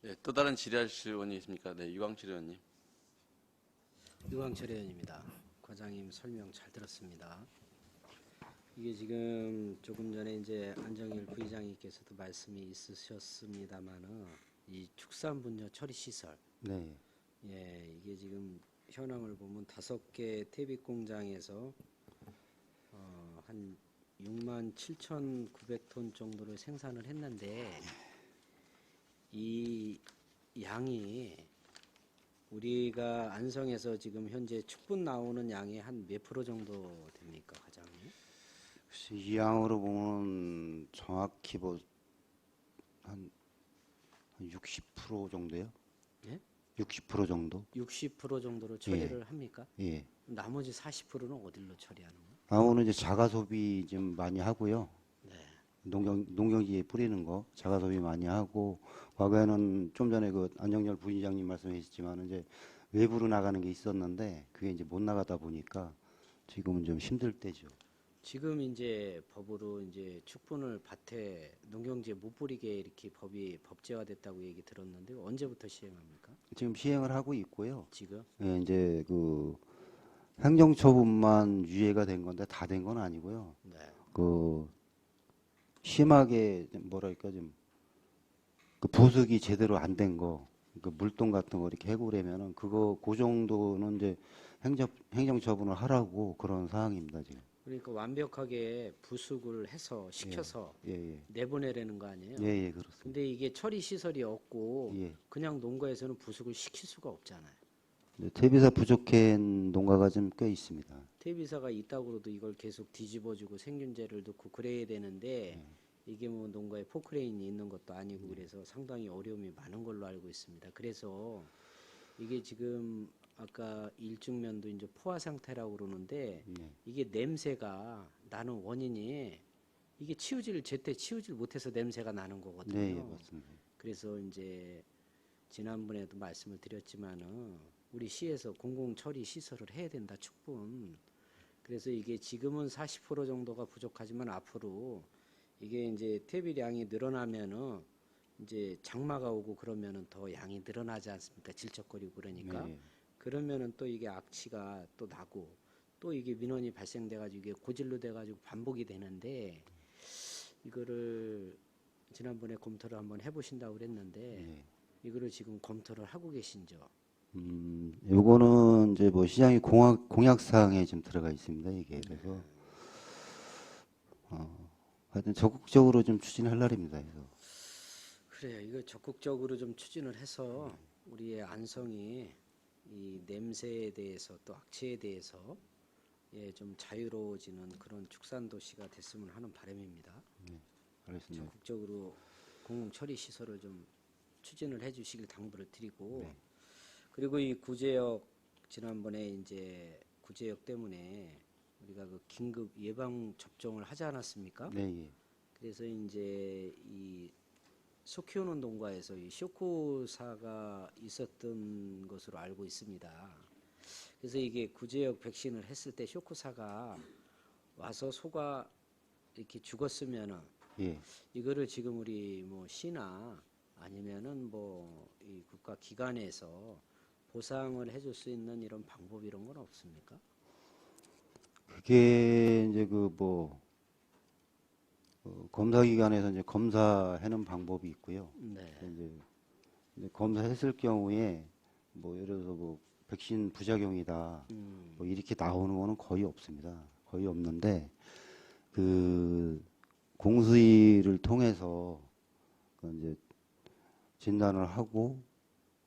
네, 또 다른 질의하실 의원이 있습니까? 네, 유광철 의원님. 유광철 의원입니다. 과장님 설명 잘 들었습니다. 이게 지금 조금 전에 이제 안정일 부의장님께서도 말씀이 있으셨습니다만은 이 축산분뇨 처리 시설, 네, 예, 이게 지금 현황을 보면 5개 태빛 공장에서 한 67,900톤 정도를 생산을 했는데 이 양이 우리가 안성에서 지금 현재 축분 나오는 양이 한 몇 프로 정도 됩니까, 과장님? 글쎄, 이 양으로 보면 정확히 한 60% 정도요? 예? 60% 정도? 60% 정도를 처리를 합니까? 예. 나머지 40%는 어디로 처리하는 거예요? 나무는 이제 자가 소비 좀 많이 하고요. 네. 농경지에 뿌리는 거 자가 소비 많이 하고 과거에는 좀 전에 그 안정열 부의장님 말씀하셨지만 이제 외부로 나가는 게 있었는데 그게 이제 못 나가다 보니까 지금은 좀 힘들 때죠. 지금 이제 법으로 이제 축분을 밭에 농경지에 못 뿌리게 이렇게 법이 법제화됐다고 얘기 들었는데 언제부터 시행합니까? 지금 시행을 하고 있고요. 지금? 예, 이제 그 행정처분만 유예가 된 건데 다 된 건 아니고요. 네. 그 심하게 뭐랄까 좀 그 부숙이 제대로 안 된 거, 그 물동 같은 거 이렇게 해고려면은 그거 그 정도는 이제 행정처분을 하라고 그런 사항입니다 지금. 그러니까 완벽하게 부숙을 해서 시켜서 예, 예, 내보내라는 거 아니에요? 예, 예, 그렇습니다. 근데 이게 처리 시설이 없고 예. 그냥 농가에서는 부숙을 시킬 수가 없잖아요. 이제 퇴비사 부족한 농가가 좀 꽤 있습니다. 퇴비사가 있다고 해도 이걸 계속 뒤집어주고 생균제를 넣고 그래야 되는데 이게 뭐 농가에 포크레인이 있는 것도 아니고 그래서 상당히 어려움이 많은 걸로 알고 있습니다. 그래서 이게 지금 아까 일중면도 이제 포화 상태라고 그러는데 예. 이게 냄새가 나는 원인이 이게 제때 치우질 못해서 냄새가 나는 거거든요. 네, 예, 맞습니다. 그래서 이제 지난번에도 말씀을 드렸지만은 우리 시에서 공공 처리 시설을 해야 된다 충분. 그래서 이게 지금은 40% 정도가 부족하지만 앞으로 이게 이제 퇴비량이 늘어나면은 이제 장마가 오고 그러면은 더 양이 늘어나지 않습니까? 질척거리고 그러니까. 네, 예. 그러면은 또 이게 악취가 또 나고 또 이게 민원이 발생돼 가지고 이게 고질로 돼 가지고 반복이 되는데 이거를 지난번에 검토를 한번 해보신다고 그랬는데 예. 이거를 지금 검토를 하고 계신죠? 요거는 이제 뭐 시장의 공약 사항에 좀 들어가 있습니다. 이게 그래서 하여튼 적극적으로 좀 추진할 날입니다. 그래서 그래요. 이거 적극적으로 좀 추진을 해서 우리의 안성이 이 냄새에 대해서 또 악취에 대해서 예, 좀 자유로워지는 그런 축산 도시가 됐으면 하는 바람입니다. 알겠습니다. 적극적으로 공공 처리 시설을 좀 추진을 해 주시길 당부를 드리고 네. 그리고 이 구제역 지난번에 이제 구제역 때문에 우리가 그 긴급 예방 접종을 하지 않았습니까? 네, 예. 그래서 이제 이 소 키우는 농가에서 이 쇼크사가 있었던 것으로 알고 있습니다. 그래서 이게 구제역 백신을 했을 때 쇼크사가 와서 소가 이렇게 죽었으면은 예. 이거를 지금 우리 뭐 시나 아니면은 뭐 이 국가 기관에서 보상을 해줄 수 있는 이런 방법 이런 건 없습니까? 그게 이제 그 뭐 검사기관에서 이제 검사하는 방법이 있고요. 네. 이제 검사했을 경우에 뭐 예를 들어서 뭐 백신 부작용이다 뭐 이렇게 나오는 거는 거의 없습니다. 거의 없는데 그 공수위를 통해서 그 이제 진단을 하고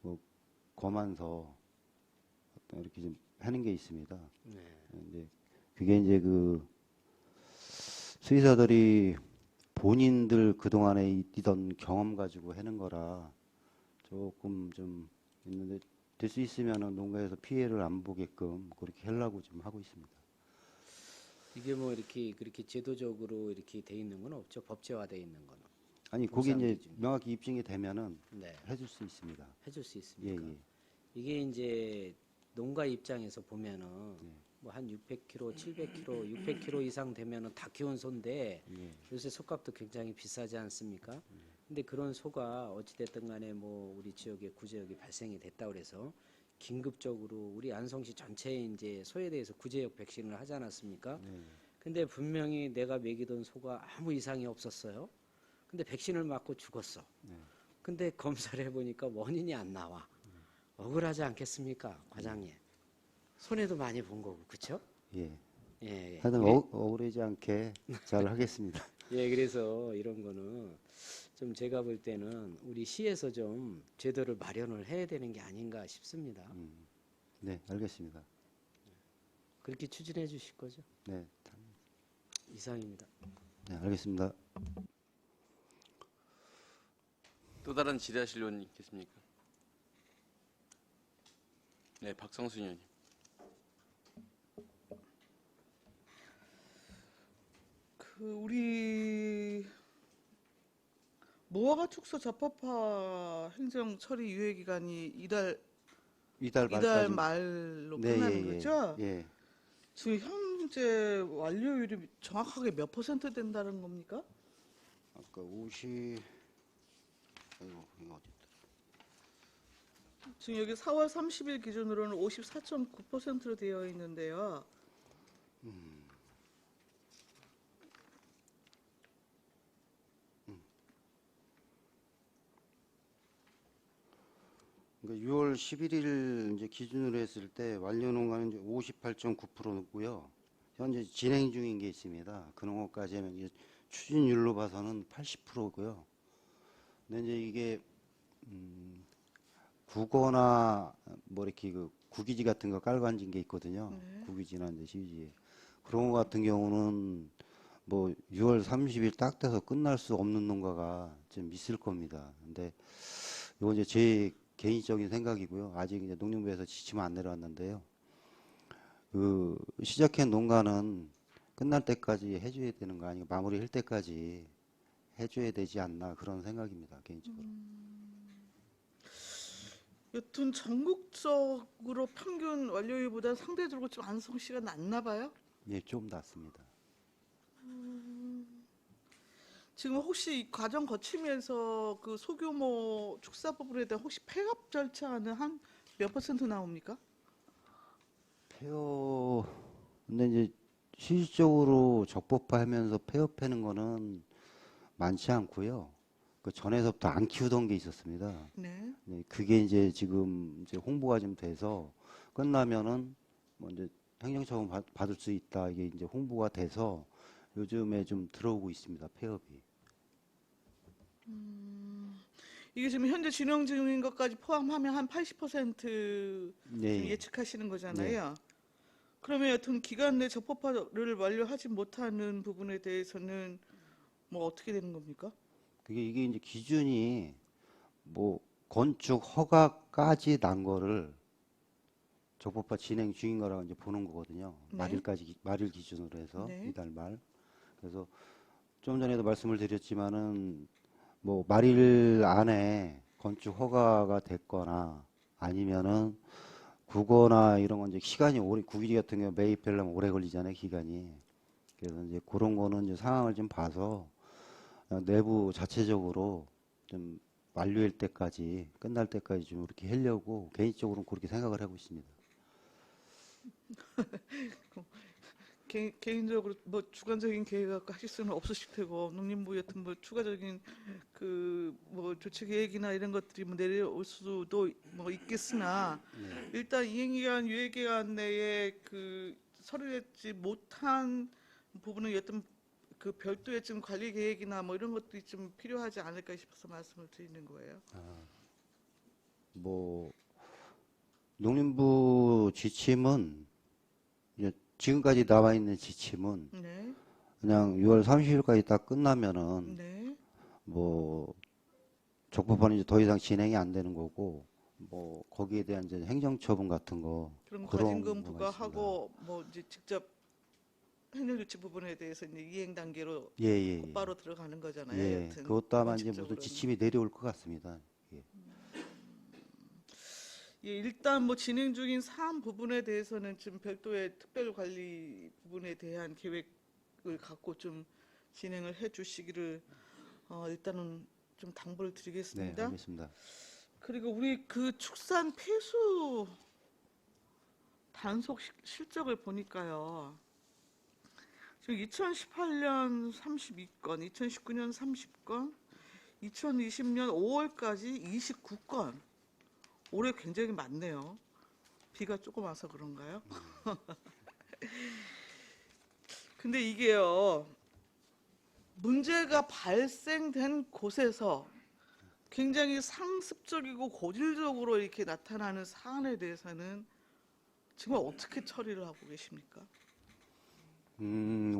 뭐 검안서 어떤 이렇게 좀 하는 게 있습니다. 네. 이제 그게 이제 그 수의사들이 본인들 그동안에 있던 경험 가지고 하는 거라 조금 좀 있는데 될 수 있으면은 농가에서 피해를 안 보게끔 그렇게 하려고 좀 하고 있습니다. 이게 뭐 이렇게 그렇게 제도적으로 이렇게 돼 있는 건 없죠. 법제화돼 있는 거는. 아니 거기 보상 이제 기준이. 명확히 입증이 되면은 네. 해줄 수 있습니다. 해줄 수 예, 있습니까? 예. 이게 이제 농가 입장에서 보면은 네. 뭐 한 600kg, 700kg, 600kg 이상 되면은 다 키운 소인데 예. 요새 소값도 굉장히 비싸지 않습니까? 근데 그런 소가 어찌됐든 간에 뭐 우리 지역에 구제역이 발생이 됐다 그래서 긴급적으로 우리 안성시 전체에 이제 소에 대해서 구제역 백신을 하지 않았습니까? 네. 근데 분명히 내가 먹이던 소가 아무 이상이 없었어요. 근데 백신을 맞고 죽었어. 근데 검사를 해보니까 원인이 안 나와. 억울하지 않겠습니까, 과장님? 손해도 많이 본 거고, 그렇죠? 예. 예, 예. 하여튼 억울하지 않게 잘 하겠습니다. 예, 그래서 이런 거는 좀 제가 볼 때는 우리 시에서 좀 제도를 마련을 해야 되는 게 아닌가 싶습니다. 네, 알겠습니다. 그렇게 추진해 주실 거죠? 네, 이상입니다. 네, 알겠습니다. 또 다른 질의하실 의원 있겠습니까? 네, 박성순 의원님. 우리 모아가 축소 적법화 행정 처리 유예 기간이 이달 이달 이달 말까지. 말로 네, 끝나는 예, 거죠? 예. 지금 현재 완료율이 정확하게 몇 % 된다는 겁니까? 아까 50 아이고 이거 어디 지금 여기 4월 30일 기준으로는 54.9%로 되어 있는데요. 그러니까 6월 11일 이제 기준으로 했을 때 완료 농가는 이제 58.9%고요. 현재 진행 중인 게 있습니다. 그 농가까지 하면 이제 추진율로 봐서는 80%고요. 근데 이제 이게 국어나 뭐 이렇게 그 국유지 같은 거 깔고 앉은 게 있거든요. 국유지나 이제 시유지. 그런 거 같은 경우는 뭐 6월 30일 딱 돼서 끝날 수 없는 농가가 좀 있을 겁니다. 근데 이거 이제 제 개인적인 생각이고요. 아직 이제 농림부에서 지침은 안 내려왔는데요. 그 시작한 농가는 끝날 때까지 해줘야 되는 거 아니고 마무리할 때까지 해줘야 되지 않나 그런 생각입니다. 개인적으로. 여튼 전국적으로 평균 완료율보다 상대적으로 좀 완성 시간 낮나 봐요? 예, 좀 낫습니다. 지금 혹시 이 과정 거치면서 그 소규모 축사 부분에 대한 혹시 폐업 절차는 한 몇 % 나옵니까? 폐업 근데 이제 실질적으로 적법화하면서 폐업하는 거는 많지 않고요. 그 전에서부터 안 키우던 게 있었습니다. 네. 네, 그게 이제 지금 이제 홍보가 좀 돼서 끝나면은 뭐 이제 행정처분 받을 수 있다 이게 이제 홍보가 돼서 요즘에 좀 들어오고 있습니다. 폐업이. 이게 지금 현재 진행 중인 것까지 포함하면 한 80% 지금 네, 예측하시는 거잖아요. 그러면 여튼 기간 내 적법화를 완료하지 못하는 부분에 대해서는 뭐 어떻게 되는 겁니까? 그게 이게 이제 기준이 뭐 건축 허가까지 난 거를 적법화 진행 중인 거라고 이제 보는 거거든요. 네. 말일 기준으로 해서 네. 이달 말. 그래서 좀 전에도 말씀을 드렸지만은 뭐 말일 안에 건축 허가가 됐거나 아니면은 국어나 이런 건 이제 시간이 오래 국일이 같은 경우 매입하려면 오래 걸리잖아요, 기간이. 그래서 이제 그런 거는 이제 상황을 좀 봐서 내부 자체적으로 좀 완료일 때까지 끝날 때까지 좀 이렇게 하려고 개인적으로는 그렇게 생각을 하고 있습니다. 개인적으로 뭐 주관적인 계획 갖고 하실 수는 없으실 테고 농림부 여튼 뭐 추가적인 그 뭐 조치 계획이나 이런 것들이 뭐 내려올 수도 뭐 있겠으나 일단 이행기간 유예기간 내에 그 처리되지 못한 부분은 여튼 그 별도의 지금 관리 계획이나 뭐 이런 것들이 좀 필요하지 않을까 싶어서 말씀을 드리는 거예요. 뭐 농림부 지침은 이제 지금까지 나와 있는 지침은 네, 그냥 6월 30일까지 딱 끝나면은 네. 뭐 적법화는 이제 더 이상 진행이 안 되는 거고 뭐 거기에 대한 이제 행정처분 같은 거 그럼 그런 과징금 거가 부과하고 뭐 이제 직접 행정조치 부분에 대해서 이제 이행 단계로 있습니다. 예, 예, 곧바로 들어가는 거잖아요. 예. 여튼 그것도 아마 이제 무슨 원칙적으로는. 지침이 내려올 것 같습니다. 예. 예, 일단 뭐 진행 중인 사안 부분에 대해서는 지금 별도의 특별 관리 부분에 대한 계획을 갖고 좀 진행을 해 주시기를 일단은 좀 당부를 네, 드리겠습니다. 알겠습니다. 그리고 우리 그 축산 폐수 단속 실적을 보니까요. 지금 2018년 32건, 2019년 30건, 2020년 5월까지 29건. 올해 굉장히 많네요. 비가 조금 와서 그런가요? 근데 이게요, 문제가 발생된 곳에서 굉장히 상습적이고 고질적으로 이렇게 나타나는 사안에 대해서는 정말 어떻게 처리를 하고 계십니까?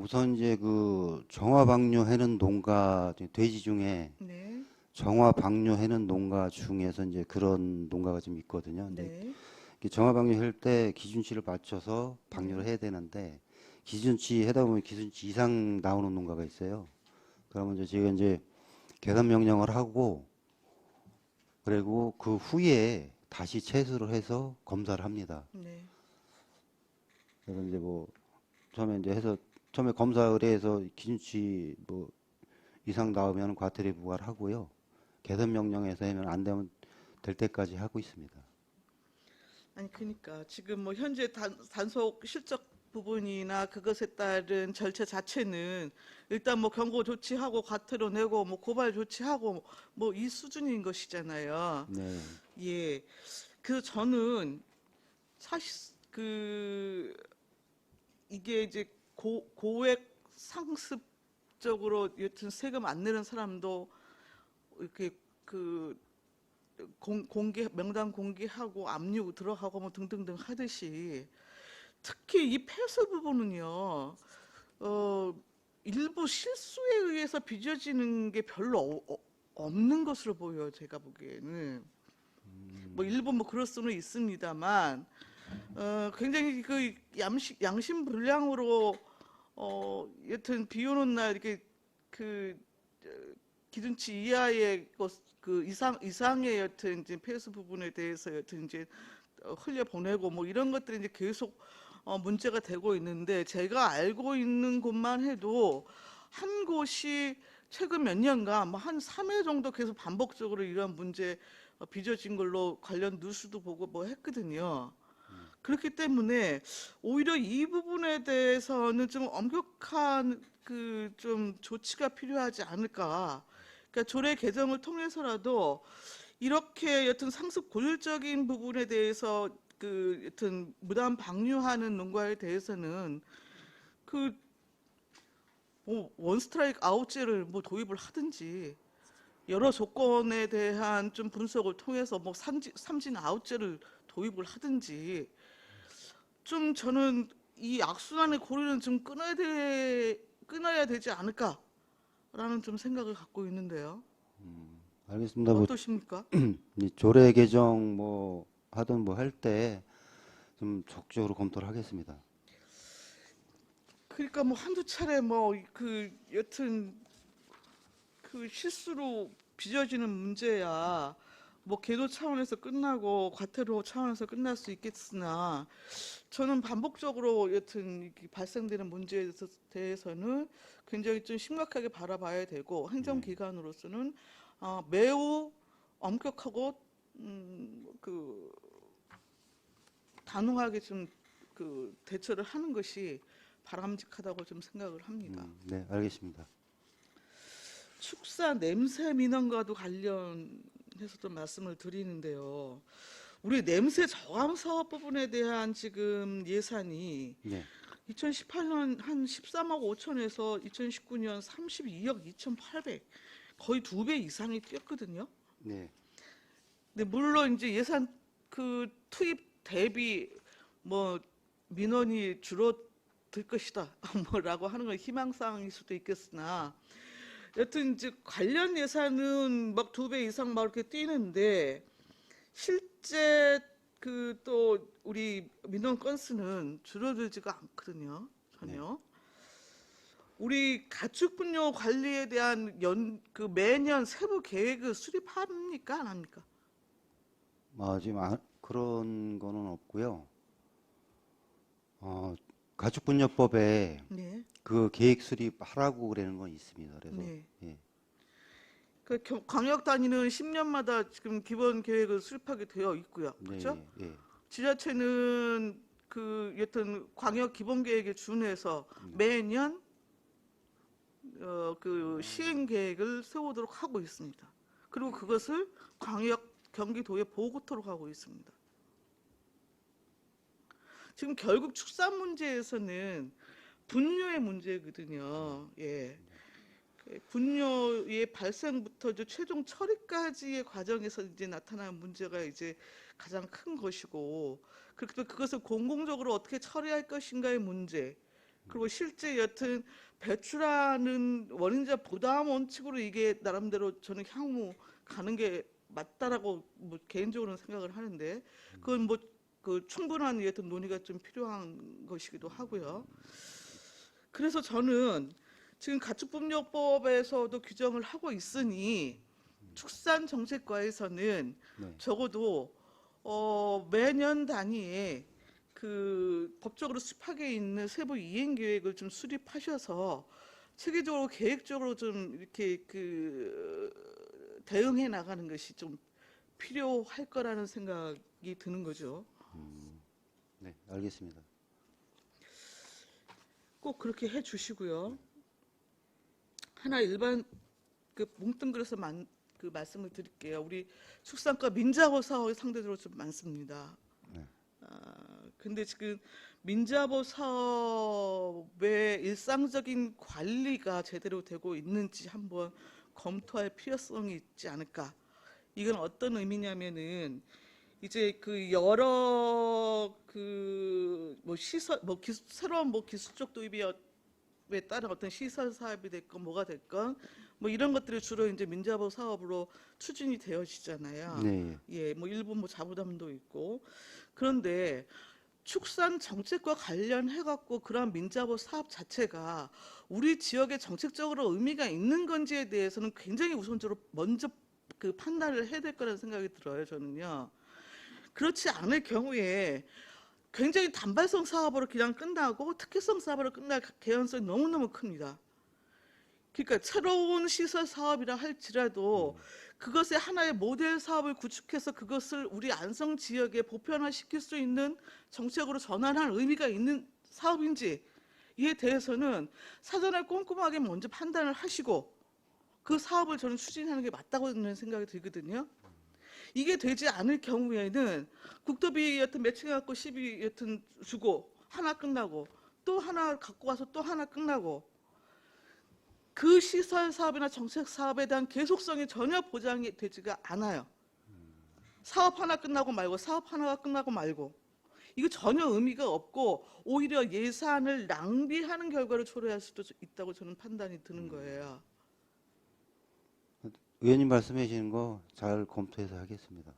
우선 이제 그 정화 방류 해는 농가 돼지 중에 네, 정화 방류 해는 농가 중에서 이제 그런 농가가 좀 있거든요. 근데 네, 이게 정화 방류 할 때 기준치를 맞춰서 방류를 해야 되는데 기준치 하다 보면 기준치 이상 나오는 농가가 있어요. 그러면 이제 제가 이제 개선 명령을 하고 그리고 그 후에 다시 채수를 해서 검사를 합니다. 네. 그래서 이제 뭐 처음에 이제 해서 처음에 검사 의뢰해서 기준치 뭐 이상 나오면 과태료 부과를 하고요. 개선 명령에서 하면 안 되면 될 때까지 하고 있습니다. 아니 그러니까 지금 뭐 현재 단속 실적 부분이나 그것에 따른 절차 자체는 일단 뭐 경고 조치하고 과태료 내고 뭐 고발 조치하고 뭐 이 수준인 것이잖아요. 네. 예. 그래서 저는 사실 그 이게 이제 고액 상습적으로 여튼 세금 안 내는 사람도 이렇게 그 공개 명단 공개하고 압류 들어가고 뭐 등등등 하듯이 특히 이 폐쇄 부분은요. 일부 실수에 의해서 빚어지는 게 별로 없는 것으로 보여요. 제가 보기에는. 뭐 일부 뭐 그럴 수는 있습니다만 굉장히 그 양심불량으로 여튼 비 오는 날 이렇게 그 기준치 이하의 그 이상의 여튼 이제 폐수 부분에 대해서 여튼 이제 흘려 보내고 뭐 이런 것들이 이제 계속 문제가 되고 있는데, 제가 알고 있는 곳만 해도 한 곳이 최근 몇 년간 뭐 한 3회 정도 계속 반복적으로 이러한 문제 빚어진 걸로 관련 뉴스도 보고 뭐 했거든요. 그렇기 때문에 오히려 이 부분에 대해서는 좀 엄격한 그 좀 조치가 필요하지 않을까. 그러니까 조례 개정을 통해서라도 이렇게 여튼 상습 고질적인 부분에 대해서 그 여튼 무단 방류하는 농가에 대해서는 그 뭐 원스트라이크 아웃제를 뭐 도입을 하든지 여러 조건에 대한 좀 분석을 통해서 뭐 삼진 아웃제를 도입을 하든지 좀 저는 이 악순환의 고리는 좀 끊어야 되지 않을까라는 좀 생각을 갖고 있는데요. 알겠습니다. 뭐 어떠십니까? 이 조례 개정 뭐 하든 뭐 할 때 좀 적극적으로 검토를 하겠습니다. 그러니까 뭐 한두 차례 뭐 그 여튼 그 실수로 빚어지는 문제야 뭐 계도 차원에서 끝나고 과태료 차원에서 끝날 수 있겠으나, 저는 반복적으로 여튼 이렇게 발생되는 문제에 대해서는 굉장히 좀 심각하게 바라봐야 되고, 행정기관으로서는 매우 엄격하고 그 단호하게 좀 그 대처를 하는 것이 바람직하다고 좀 생각을 합니다. 네, 알겠습니다. 축사 냄새 민원과도 관련해서 좀 말씀을 드리는데요. 우리 냄새 저감 사업 부분에 대한 지금 예산이 네, 2018년 한 13억 5천에서 2019년 32억 2,800, 거의 2배 이상이 뛰었거든요. 네, 근데 물론 이제 예산 그 투입 대비 뭐 민원이 줄어들 것이다 뭐라고 하는 건 희망사항일 수도 있겠으나, 여튼 이제 관련 예산은 막 2배 이상 막 이렇게 뛰는데 실제 그 또 우리 민원 건수는 줄어들지가 않거든요. 전혀. 우리 가축분뇨 관리에 대한 그 매년 세부 계획을 수립합니까? 안 합니까? 지금 그런 거는 없고요. 가축분뇨법에 네. 그 계획 수립하라고 그러는 건 있습니다. 그래서 네. 예, 그 광역 단위는 10년마다 지금 기본 계획을 수립하게 되어 있고요. 네, 그렇죠? 예, 예. 지자체는 그 여튼 광역 기본 계획에 준해서 매년 그 시행 계획을 세우도록 하고 있습니다. 그리고 그것을 광역 경기도에 보고토록 하고 있습니다. 지금 결국 축산 문제에서는 분뇨의 문제거든요. 예. 분뇨의 발생부터 이제 최종 처리까지의 과정에서 이제 나타나는 문제가 이제 가장 큰 것이고, 그리고 그것을 공공적으로 어떻게 처리할 것인가의 문제, 그리고 실제 여튼 배출하는 원인자 부담 원칙으로 이게 나름대로 저는 향후 가는 게 맞다라고 뭐 개인적으로는 생각을 하는데, 그건 뭐 그 충분한 여튼 논의가 좀 필요한 것이기도 하고요. 그래서 저는 지금 가축분뇨법에서도 규정을 하고 있으니 축산정책과에서는 네. 적어도 매년 단위에 그 법적으로 수립하게 있는 세부 이행 계획을 좀 수립하셔서 체계적으로 계획적으로 좀 이렇게 그 대응해 나가는 것이 좀 필요할 거라는 생각이 드는 거죠. 네, 알겠습니다. 꼭 그렇게 해 주시고요. 하나 일반 그 뭉뚱그려서 그 말씀을 드릴게요. 우리 축산과 민자보 사업이 상대적으로 좀 많습니다. 네. 근데 지금 민자보 사업의 일상적인 관리가 제대로 되고 있는지 한번 검토할 필요성이 있지 않을까. 이건 어떤 의미냐면은 이제 그 여러 그 뭐 시설 뭐 새로운 뭐 기술적 도입이 사업에 따른 어떤 시설 사업이 됐건 뭐가 됐건 뭐 이런 것들이 주로 이제 민자보 사업으로 추진이 되어지잖아요. 네. 예, 뭐 일부 뭐 자부담도 있고. 그런데 축산 정책과 관련해 갖고 그러한 민자보 사업 자체가 우리 지역에 정책적으로 의미가 있는 건지에 대해서는 굉장히 우선적으로 먼저 그 판단을 해야 될 거라는 생각이 들어요, 저는요. 그렇지 않을 경우에 굉장히 단발성 사업으로 그냥 끝나고 특혜성 사업으로 끝날 개연성이 너무너무 큽니다. 그러니까 새로운 시설 사업이라 할지라도 그것의 하나의 모델 사업을 구축해서 그것을 우리 안성 지역에 보편화시킬 수 있는 정책으로 전환할 의미가 있는 사업인지에 대해서는 사전에 꼼꼼하게 먼저 판단을 하시고 그 사업을 저는 추진하는 게 맞다고 저는 생각이 들거든요. 이게 되지 않을 경우에는 국도비 여튼 매칭해갖고 시비 여튼 주고 하나 끝나고 또 하나 갖고 와서 또 하나 끝나고 그 시설 사업이나 정책 사업에 대한 계속성이 전혀 보장이 되지가 않아요. 사업 하나 끝나고 말고 사업 하나가 끝나고 말고 이거 전혀 의미가 없고 오히려 예산을 낭비하는 결과를 초래할 수도 있다고 저는 판단이 드는 거예요. 의원님 말씀하시는 거 잘 검토해서 하겠습니다.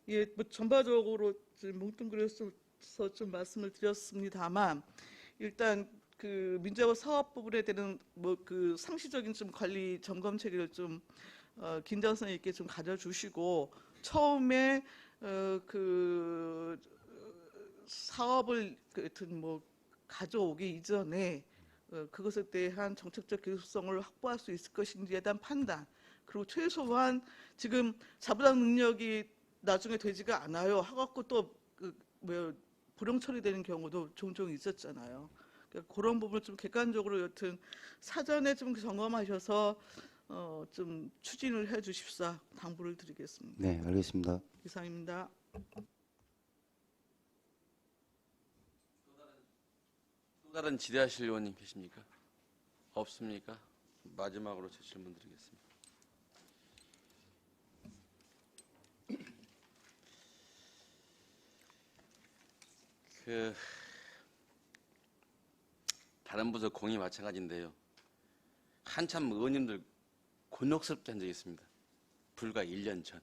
예, 뭐 전반적으로 좀 뭉뚱그려서 좀 말씀을 드렸습니다만 일단 그 민자보 사업 부분에 대한 뭐 그 상시적인 좀 관리 점검 체계를 좀 긴장성 있게 좀 가져주시고 처음에 그 사업을 하여튼 뭐 가져오기 이전에 그것에 대한 정책적 계속성을 확보할 수 있을 것인지에 대한 판단 그리고 최소한 지금 자부담 능력이 나중에 되지가 않아요 하갖고 또 뭐 불용 처리되는 경우도 종종 있었잖아요. 그러니까 그런 부분을 좀 객관적으로 여튼 사전에 좀 점검하셔서 좀 추진을 해주십사 당부를 드리겠습니다. 네, 알겠습니다. 이상입니다. 또 다른 질의하실 의원님 계십니까? 없습니까? 마지막으로 제 질문 드리겠습니다. 다른 부서 공이 마찬가지인데요. 한참 의원님들 곤혹스럽게 한 적이 있습니다. 불과 1년 전.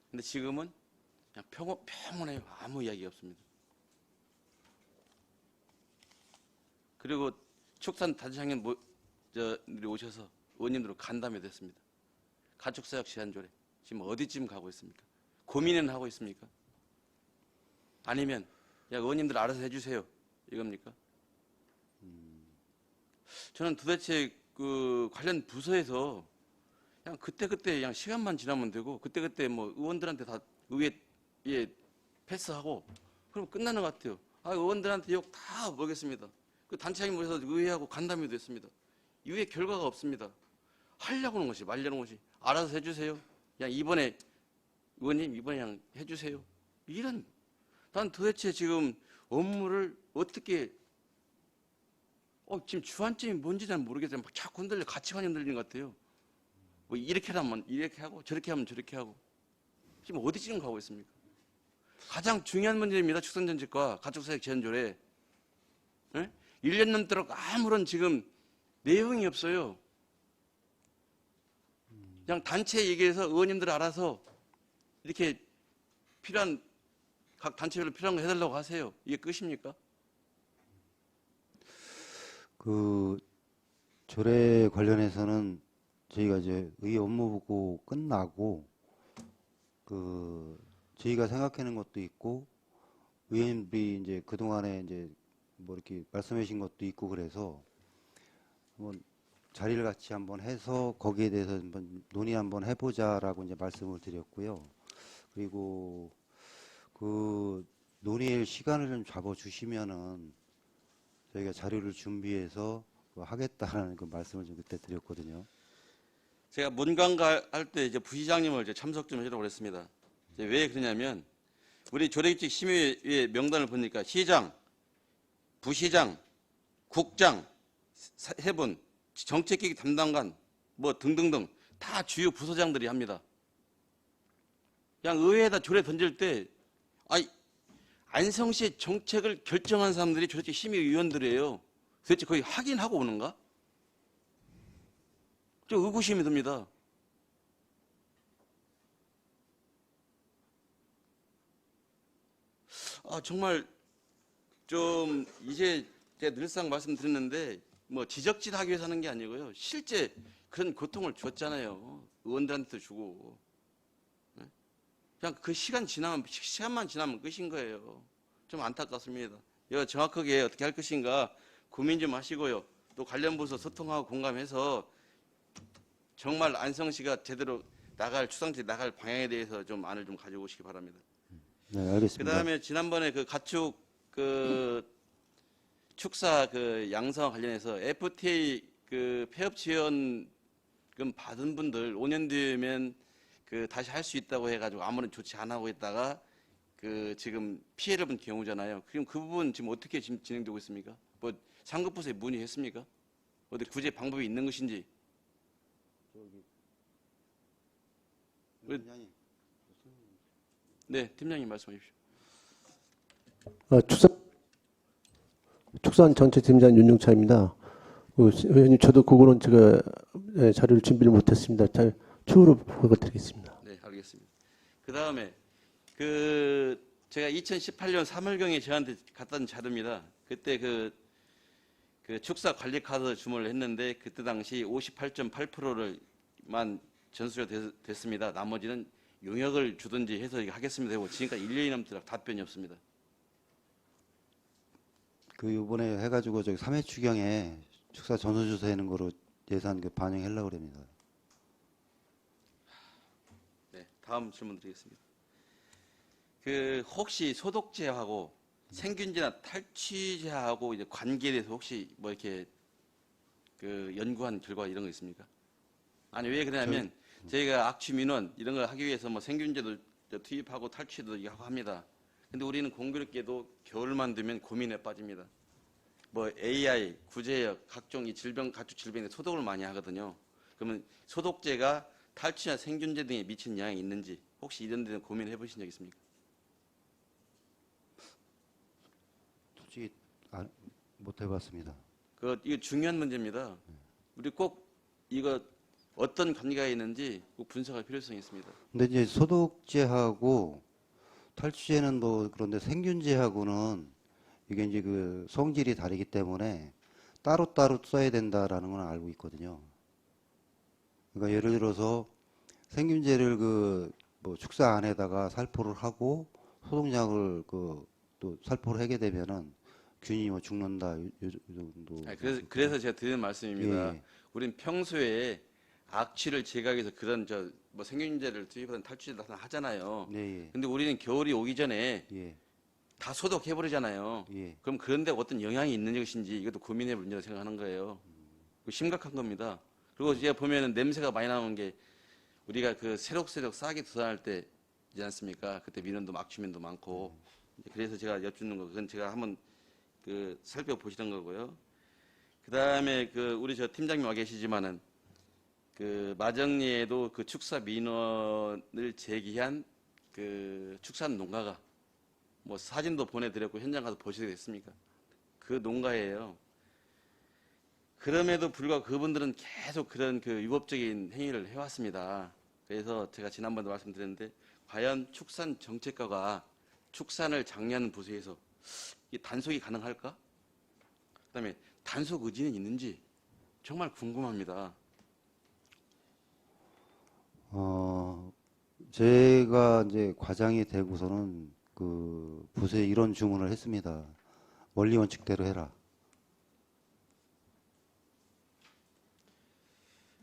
근데 지금은 그냥 평온해요. 아무 이야기 없습니다. 그리고 축산 단체장님 오셔서 의원님들로 간담회 됐습니다. 가축사역 제한조례 지금 어디쯤 가고 있습니까? 고민은 하고 있습니까? 아니면 야 의원님들 알아서 해주세요 이겁니까? 저는 도대체 그 관련 부서에서 그냥 그때 그냥 시간만 지나면 되고 그때 뭐 의원들한테 다 의회에 패스하고 그럼 끝나는 것 같아요. 아 의원들한테 욕 다 먹겠습니다. 그 단체장님 모여서 의회하고 간담회도 했습니다. 이후에 결과가 없습니다. 하려고 하는 것이 말려는 것이 알아서 해주세요. 그냥 이번에 의원님 이번에 그냥 해주세요. 이런 난 도대체 지금 업무를 어떻게 지금 주안점이 뭔지 잘 모르겠어요. 막 자꾸 흔들려 가치관이 흔들리는 것 같아요. 뭐 이렇게 하면 이렇게 하고 저렇게 하면 저렇게 하고 지금 어디쯤 가고 있습니까? 가장 중요한 문제입니다. 축산정책과 가축사역 제한조례. 1년 넘도록 아무런 지금 내용이 없어요. 그냥 단체 얘기해서 의원님들 알아서 이렇게 필요한 각 단체별로 필요한 거 해달라고 하세요. 이게 끝입니까? 그 조례 관련해서는 저희가 이제 의회 업무보고 끝나고 그 저희가 생각하는 것도 있고 의원님들이 이제 그 동안에 이제 뭐 이렇게 말씀하신 것도 있고 그래서 한번 자리를 같이 한번 해서 거기에 대해서 한번 논의 한번 해보자라고 이제 말씀을 드렸고요. 그리고 그 논의할 시간을 좀 잡아주시면은 저희가 자료를 준비해서 하겠다라는 그 말씀을 좀 그때 드렸거든요. 제가 문광가 할 때 이제 부시장님을 이제 참석 좀 해라고 그랬습니다. 왜 그러냐면 우리 조례규칙 심의회 명단을 보니까 시장, 부시장, 국장 세 분, 정책기획 담당관 뭐 등등등 다 주요 부서장들이 합니다. 그냥 의회에다 조례 던질 때 안성시의 정책을 결정한 사람들이 조례규칙 심의위원들이에요. 도대체 거기 확인하고 오는가? 좀 의구심이 듭니다. 정말 좀 이제 제가 늘상 말씀드렸는데 뭐 지적질하기 위해서 하는 게 아니고요. 실제 그런 고통을 줬잖아요. 의원들한테도 주고. 그냥 그 시간만 지나면 끝인 거예요. 좀 안타깝습니다. 이거 정확하게 어떻게 할 것인가 고민 좀 하시고요. 또 관련 부서 소통하고 공감해서 정말 안성시가 제대로 추상적으로 나갈 방향에 대해서 좀 안을 좀 가져오시기 바랍니다. 네, 알겠습니다. 그다음에 지난번에 그 가축 축사 양성 관련해서 FTA 폐업 지원금 받은 분들 5년 뒤면 다시 할 수 있다고 해가지고 아무런 조치 안 하고 있다가 지금 피해를 본 경우잖아요. 그럼 그 부분 지금 어떻게 지금 진행되고 있습니까? 뭐 상급부서에 문의했습니까? 어디 구제 방법이 있는 것인지. 네, 팀장님 말씀해 주십시오. 축산 전체 팀장 윤용차입니다. 의원님, 저도 그거는 제가 자료를 준비를 못했습니다. 추후로 보고드리겠습니다. 네, 알겠습니다. 그 다음에 제가 2018년 3월경에 저한테 갖다 준 자료입니다. 그때 그 축사 관리 카드 주문을 했는데 그때 당시 58.8%만 전수가 됐습니다. 나머지는 용역을 주든지 해서 하겠습니다 하고 지금까지 1년이 넘도록 답변이 없습니다. 이번에 해가지고 저기 3회 추경에 축사 전수조사 하는 거로 예산 반영하려고 합니다. 네, 다음 질문 드리겠습니다. 혹시 소독제하고 생균제나 탈취제하고 이제 관계에 대해서 혹시 뭐 이렇게 연구한 결과 이런 거 있습니까? 아니 왜 그러냐면 저희가 악취 민원 이런 걸 하기 위해서 뭐 생균제도 투입하고 탈취도 하고 합니다. 근데 우리는 공교롭게도 겨울만 되면 고민에 빠집니다. 뭐 AI, 구제역, 각종 이 가축 질병에 소독을 많이 하거든요. 그러면 소독제가 탈취나 생균제 등에 미치는 영향이 있는지 혹시 이런 데는 고민해 보신 적 있습니까? 솔직히 못 해봤습니다. 이거 중요한 문제입니다. 우리 꼭 이거 어떤 관계가 있는지 꼭 분석할 필요성이 있습니다. 근데 이제 소독제하고 탈취제는 뭐 그런데 생균제하고는 이게 이제 성질이 다르기 때문에 따로따로 써야 된다라는 건 알고 있거든요. 그러니까 예를 들어서 생균제를 뭐 축사 안에다가 살포를 하고 소독약을 또 살포를 하게 되면은 균이 뭐 죽는다 요 정도. 그래서 제가 드리는 말씀입니다. 예. 우린 평소에 악취를 제거하기 위해서 그런 뭐 생균제를 투입하든 탈취제를 하잖아요. 네, 근데 우리는 겨울이 오기 전에 예, 다 소독해버리잖아요. 예. 그럼 그런데 어떤 영향이 있는 것인지 이것도 고민의 문제라고 생각하는 거예요. 심각한 겁니다. 그리고 제가 보면은 냄새가 많이 나오는 게 우리가 새록새록 싹이 돋아날 때이지 않습니까? 그때 민원도 악취민도 많고. 그래서 제가 여쭙는 거, 그건 제가 한번 살펴보시는 거고요. 그 다음에 우리 팀장님 와 계시지만은 마정리에도 축사 민원을 제기한 축산 농가가 뭐 사진도 보내드렸고 현장 가서 보시게 됐습니까? 그 농가예요. 그럼에도 불구하고 그분들은 계속 그런 위법적인 행위를 해왔습니다. 그래서 제가 지난번에도 말씀드렸는데 과연 축산 정책과가 축산을 장려하는 부서에서 이 단속이 가능할까? 그다음에 단속 의지는 있는지 정말 궁금합니다. 제가 이제 과장이 되고서는 부서에 이런 주문을 했습니다. 원리 원칙대로 해라.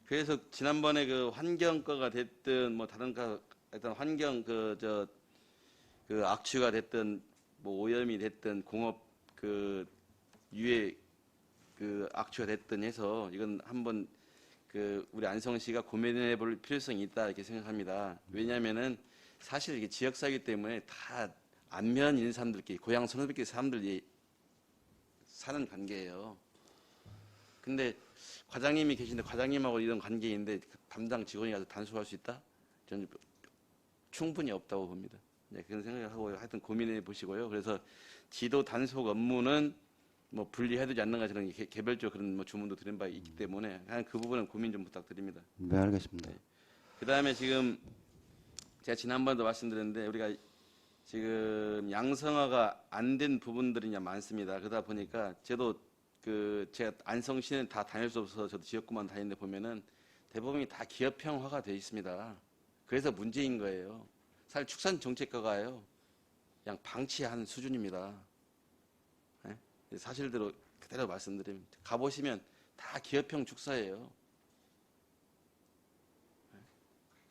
그래서 지난번에 환경과가 됐든 뭐 다른 일단 환경 악취가 됐든 뭐 오염이 됐든 공업 유해 악취가 됐든 해서 이건 한번 우리 안성시가 고민해 볼 필요성이 있다 이렇게 생각합니다. 왜냐하면은 사실 이게 지역사회이기 때문에 다 안면 있는 사람들끼리 고향 선후배끼리 사람들이 사는 관계예요. 근데 과장님이 계신데 과장님하고 이런 관계인데 담당 직원이 가서 단속할 수 있다? 저는 충분히 없다고 봅니다. 네, 그런 생각을 하고 하여튼 고민해 보시고요. 그래서 지도 단속 업무는 뭐 분리해두지 않는가 저는 개별적 그런 뭐 주문도 드린 바 있기 때문에 그 부분은 고민 좀 부탁드립니다. 네, 알겠습니다. 그다음에 지금 제가 지난번에도 말씀드렸는데 우리가 지금 양성화가 안 된 부분들이 많습니다. 그러다 보니까 저도 제가 안성시는 다 다닐 수 없어서 저도 지역구만 다니는데 보면은 대부분이 다 기업형화가 돼 있습니다. 그래서 문제인 거예요. 사실 축산 정책과가요, 그냥 방치한 수준입니다. 네? 사실대로 그대로 말씀드리면 가보시면 다 기업형 축사예요.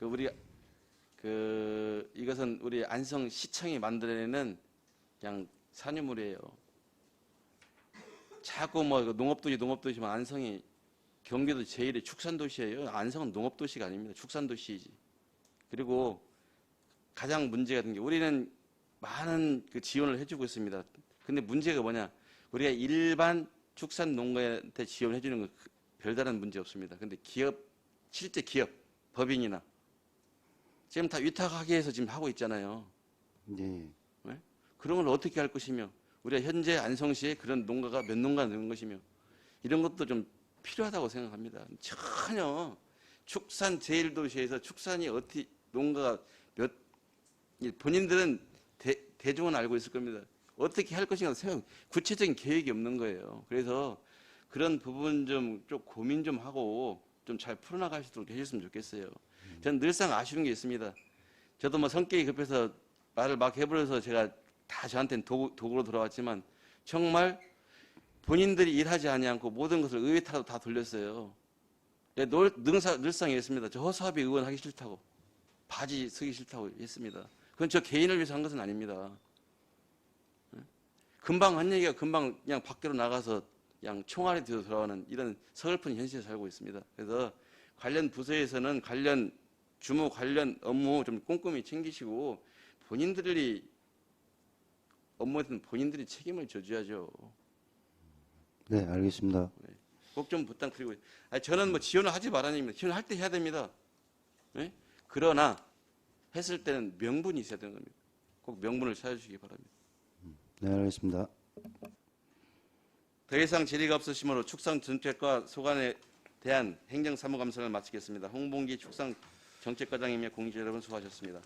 우리 이것은 우리 안성시청이 만들어내는 그냥 산유물이에요. 자꾸 뭐 농업도시만 안성이 경기도 제1의 축산도시예요. 안성은 농업도시가 아닙니다. 축산도시이지. 그리고 가장 문제가 된 게 우리는 많은 지원을 해주고 있습니다. 근데 문제가 뭐냐? 우리가 일반 축산 농가한테 지원해 주는 건 별다른 문제 없습니다. 근데 실제 기업, 법인이나 지금 다 위탁하게 해서 지금 하고 있잖아요. 네. 네? 그런 걸 어떻게 할 것이며, 우리가 현재 안성시에 그런 농가가 몇 농가 되는 것이며, 이런 것도 좀 필요하다고 생각합니다. 전혀 축산 제1도시에서 축산이 어떻게 농가가 본인들은 대중은 알고 있을 겁니다. 어떻게 할 것인가 생각, 구체적인 계획이 없는 거예요. 그래서 그런 부분 좀 고민 좀 하고 좀 잘 풀어나갈 수 있도록 해줬으면 좋겠어요. 저는 늘상 아쉬운 게 있습니다. 저도 뭐 성격이 급해서 말을 막 해버려서 제가 다 저한테는 도구로 돌아왔지만 정말 본인들이 일하지 않고 모든 것을 의회 탓으로 다 돌렸어요. 늘상 이랬습니다. 저 허수아비 의원 하기 싫다고, 바지 쓰기 싫다고 했습니다. 그건 저 개인을 위해서 한 것은 아닙니다. 금방 한 얘기가 금방 그냥 밖으로 나가서 그냥 총알이 되어 돌아오는 이런 서글픈 현실에 살고 있습니다. 그래서 관련 부서에서는 관련 주무 관련 업무 좀 꼼꼼히 챙기시고 본인들이 업무에서는 본인들이 책임을 져줘야죠. 네, 알겠습니다. 꼭 좀 부탁드리고, 저는 뭐 지원을 하지 말아닙니다. 지원할 때 해야 됩니다. 네? 그러나 했을 때는 명분이 있어야 되는 겁니다. 꼭 명분을 찾아주시기 바랍니다. 네, 알겠습니다. 더 이상 질의가 없으시므로 축산정책과 소관에 대한 행정사무감사를 마치겠습니다. 홍봉기 축산정책과장님의 공지 여러분 수고하셨습니다.